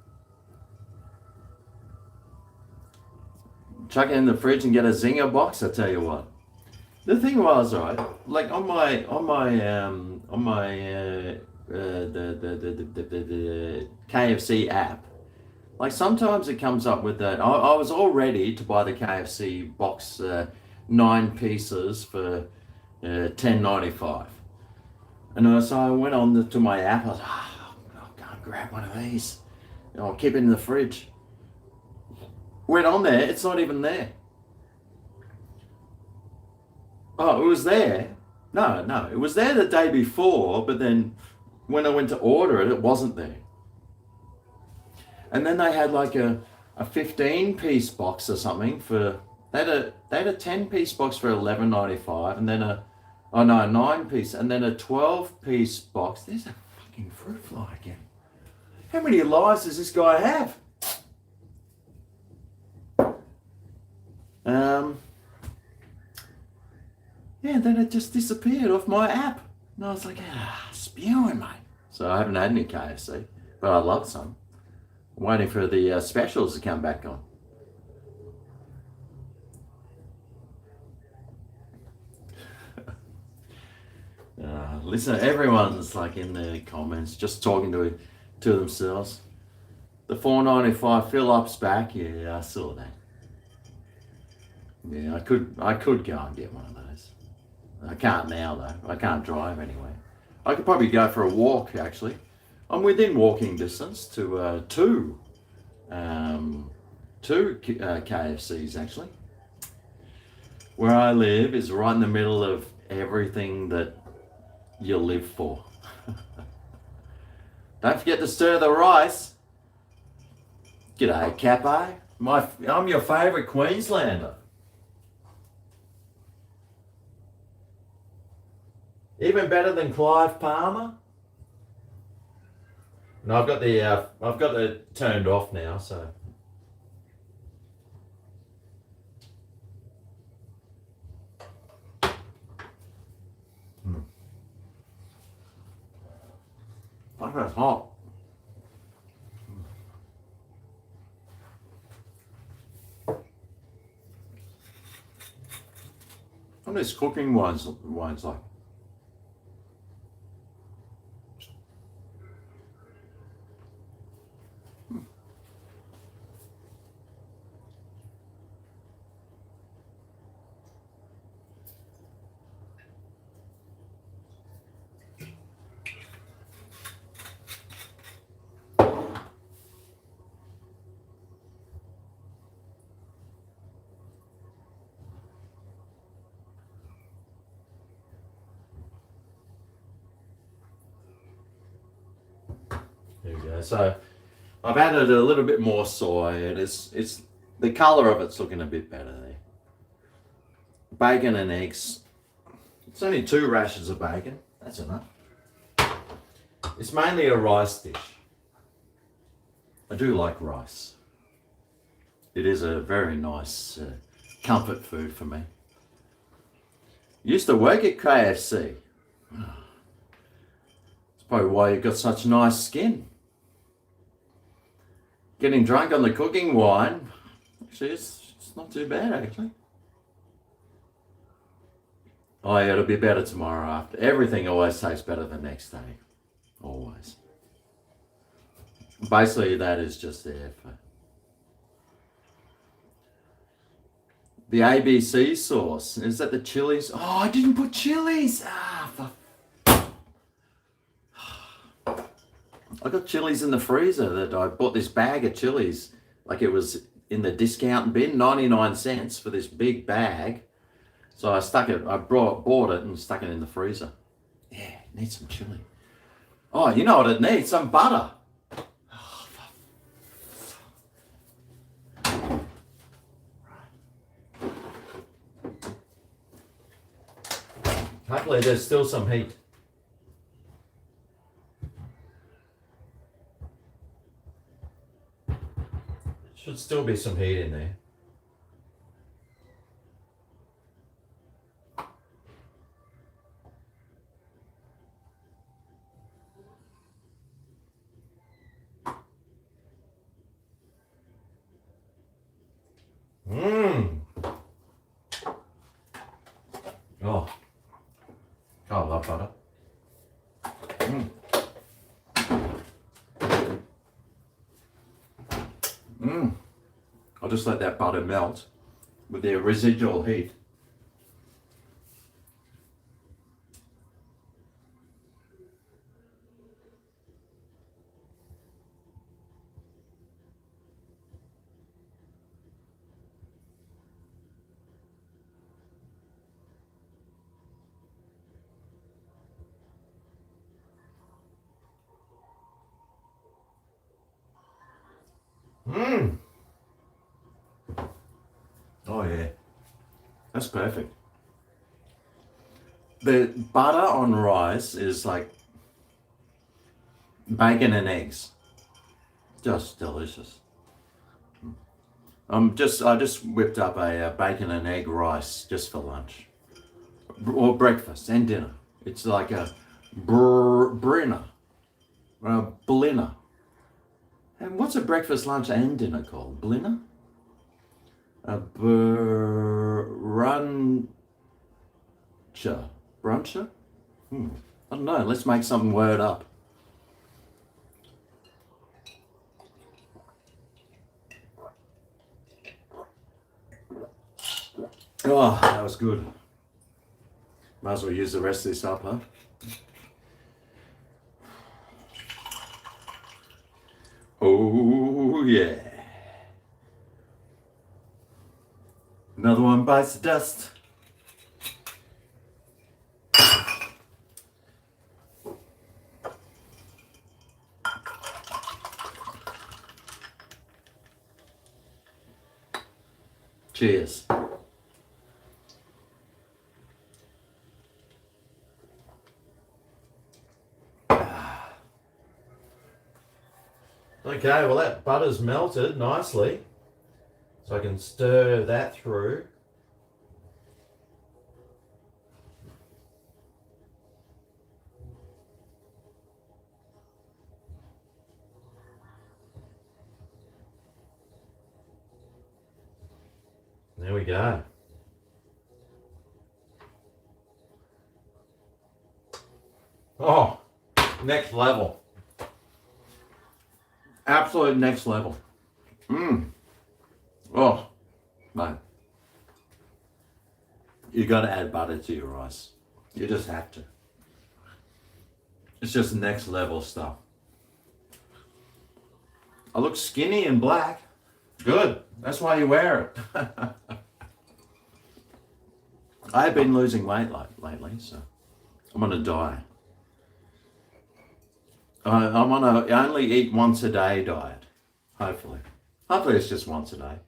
Chuck it in the fridge and get a zinger box. I tell you what. The thing was, right, like on my the KFC app, like sometimes it comes up with that. I was all ready to buy the KFC box, 9 pieces for $10.95, and so I went on to my app. I was, I'll go and grab one of these. I'll keep it in the fridge. Went on there, it's not even there. Oh, it was there. No, it was there the day before, but then when I went to order it, it wasn't there. And then they had like a 15-piece box or something for, they had a 10-piece box for $11.95, and then a 9-piece, and then a 12-piece box. There's a fucking fruit fly again. How many lives does this guy have? Yeah, then it just disappeared off my app. And I was like, spewing, mate. So I haven't had any KFC, but I love some. I'm waiting for the specials to come back on. Listen, everyone's like in the comments, just talking to themselves. The $4.95 fill-up's back. Yeah, I saw that. Yeah, I could go and get one of those. I can't now though. I can't drive anyway. I could probably go for a walk actually. I'm within walking distance to two KFCs actually. Where I live is right in the middle of everything that you live for. Don't forget to stir the rice. G'day, Capo. I'm your favourite Queenslander. Even better than Clive Palmer. No, I've got it turned off now, so. Fuck, that's hot. What are these cooking wines like? There we go. So I've added a little bit more soy, and it's the colour of it's looking a bit better there. Bacon and eggs. It's only 2 rashers of bacon. That's enough. It's mainly a rice dish. I do like rice. It is a very nice comfort food for me. Used to work at KFC. It's probably why you've got such nice skin. Getting drunk on the cooking wine, actually it's not too bad actually. Oh yeah, it'll be better tomorrow after. Everything always tastes better the next day. Always. Basically that is just there for the ABC sauce. Is that the chilies? Oh, I didn't put chilies. I got chilies in the freezer. That I bought this bag of chilies, like it was in the discount bin, 99 cents for this big bag. So I bought it and stuck it in the freezer. Yeah, need some chili. Oh, you know what it needs? Some butter. Oh, Hopefully there's still some heat. Should still be some heat in there. Mmm. Oh. I love butter. Mmm. Mmm. I'll just let that butter melt with the residual heat. Mmm. Oh yeah, that's perfect. The butter on rice is like bacon and eggs. Just delicious. I just whipped up a bacon and egg rice just for lunch or breakfast and dinner. It's like a brinner, a blinner. And what's a breakfast, lunch, and dinner called? Blinner? A bruncher. Bruncher? I don't know. Let's make some word up. Oh, that was good. Might as well use the rest of this up, huh? Oh, yeah. Another one bites the dust. Cheers. Okay, well that butter's melted nicely. So I can stir that through. There we go. Oh, next level. Absolute next level. Oh, mate. You got to add butter to your rice. You just have to. It's just next level stuff. I look skinny and black. Good. That's why you wear it. I've been losing weight lately, so I'm on a diet. I'm on a only eat once a day diet. Hopefully it's just once a day.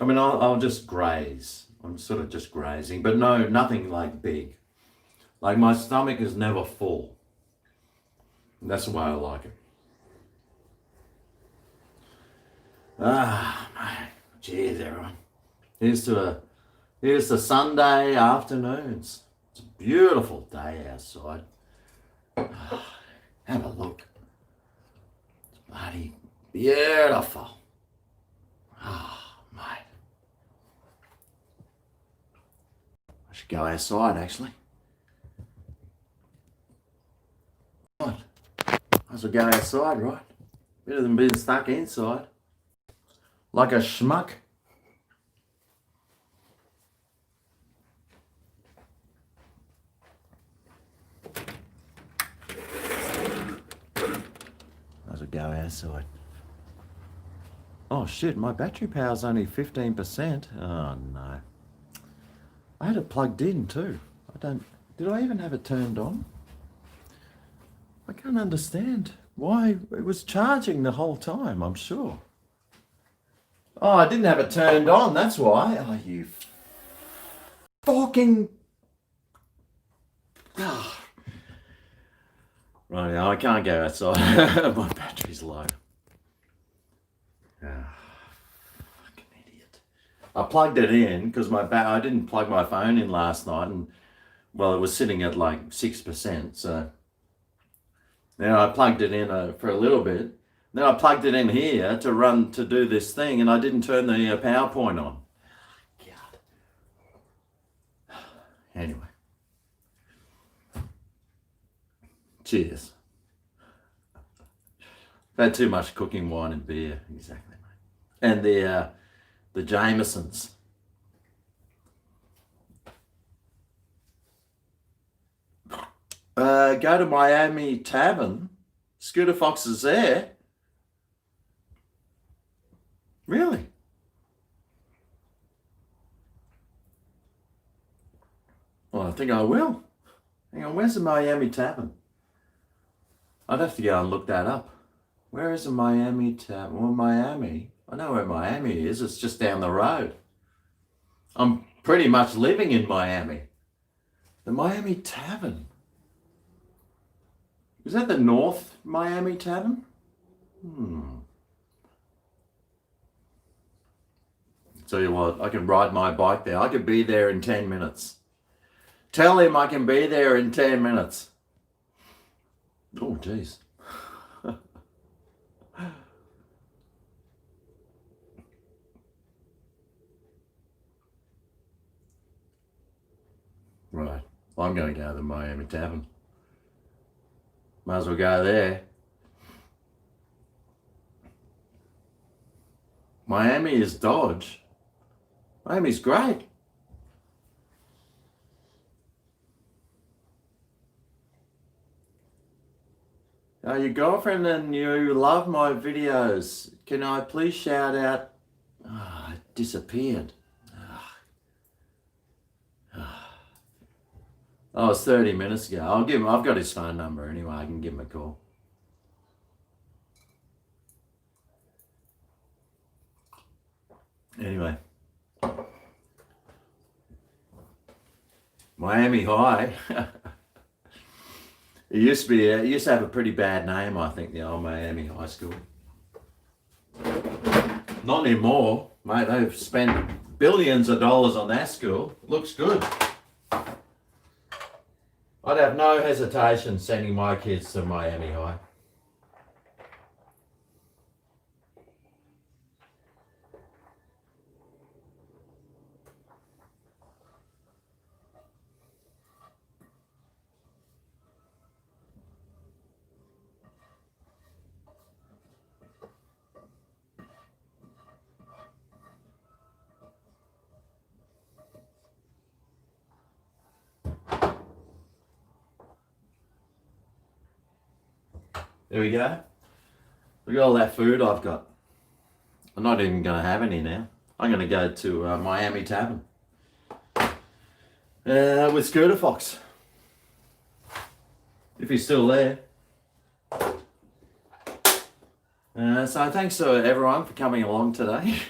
I mean, I'll just graze. I'm sort of just grazing, but no, nothing like big. Like my stomach is never full. That's the way I like it. Man. Cheers, everyone. Here's the Sunday afternoons. It's a beautiful day outside. Have a look. It's bloody beautiful. Mate. I should go outside, actually. What? I should go outside, right? Better than being stuck inside. Like a schmuck. I should go outside. Oh shit, my battery power's only 15%. Oh no. I had it plugged in too. Did I even have it turned on? I can't understand why it was charging the whole time, I'm sure. Oh, I didn't have it turned on, that's why. Oh, you fucking... Right now, I can't go outside. My battery's low. Ah, fucking idiot. I plugged it in because I didn't plug my phone in last night, and well, it was sitting at like 6%. So then I plugged it in for a little bit. Then I plugged it in here to do this thing, and I didn't turn the PowerPoint on. God. Anyway. Cheers. I've had too much cooking wine and beer. Exactly, mate. And the Jamesons. Go to Miami Tavern. Scooter Fox is there. Really? Well, I think I will. Hang on, where's the Miami Tavern? I'd have to go and look that up. Where is the Miami Tavern? Well, Miami. I know where Miami is. It's just down the road. I'm pretty much living in Miami. The Miami Tavern. Is that the North Miami Tavern? Tell you what, I can ride my bike there. I could be there in 10 minutes. Tell him I can be there in 10 minutes. Oh, jeez. Right. I'm going to go to the Miami Tavern. Might as well go there. Miami is Dodge. Miami's great. Your girlfriend and you love my videos. Can I please shout out? It disappeared. Oh, it's 30 minutes ago. I've got his phone number anyway. I can give him a call. Anyway. Miami High. It used to have a pretty bad name, I think, the old Miami High School. Not anymore, mate. They've spent billions of dollars on that school. Looks good. I'd have no hesitation sending my kids to Miami High. There we go. Look at all that food I've got. I'm not even going to have any now. I'm going to go to Miami Tavern with Scooter Fox. If he's still there. So thanks to everyone for coming along today.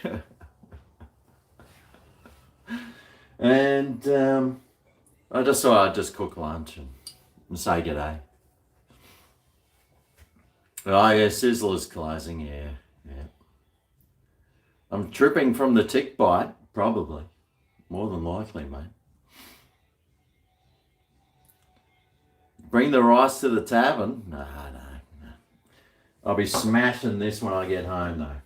And I just thought I'd just cook lunch and say g'day. Oh yeah, Sizzler's closing, yeah. I'm tripping from the tick bite, probably. More than likely, mate. Bring the rice to the tavern? No. I'll be smashing this when I get home, though.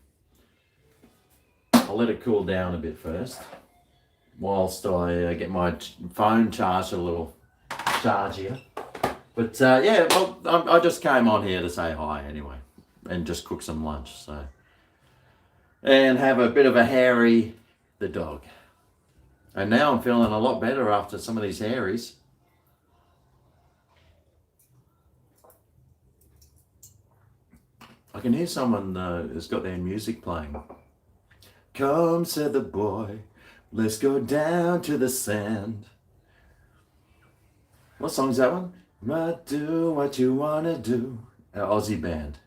I'll let it cool down a bit first, whilst I get my phone charged a little chargier. But yeah, well, I just came on here to say hi anyway, and just cook some lunch, so. And have a bit of a Harry the dog. And now I'm feeling a lot better after some of these Harrys. I can hear someone has got their music playing. Come, said the boy, let's go down to the sand. What song's that one? Might do what you wanna do. An Aussie band.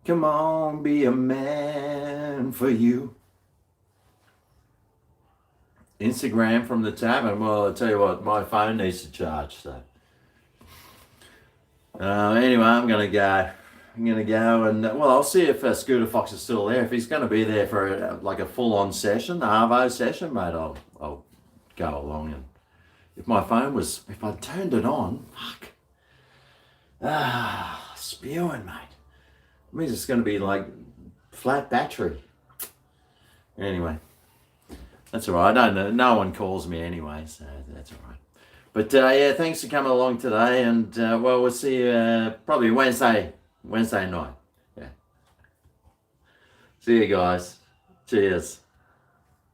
Come on, be a man for you. Instagram from the tavern. Well, I'll tell you what, my phone needs to charge, so. Anyway, I'm gonna go. I'm gonna go and well, I'll see if Scooter Fox is still there. If he's gonna be there for like a full-on session, a Arvo session, mate, I'll go along. And if my phone was, if I turned it on, fuck, spewing, mate. It means it's gonna be like flat battery. Anyway, that's all right. I don't know. No one calls me anyway, so that's all right. But yeah, thanks for coming along today, and well, we'll see you probably Wednesday night. Yeah. See you guys. Cheers.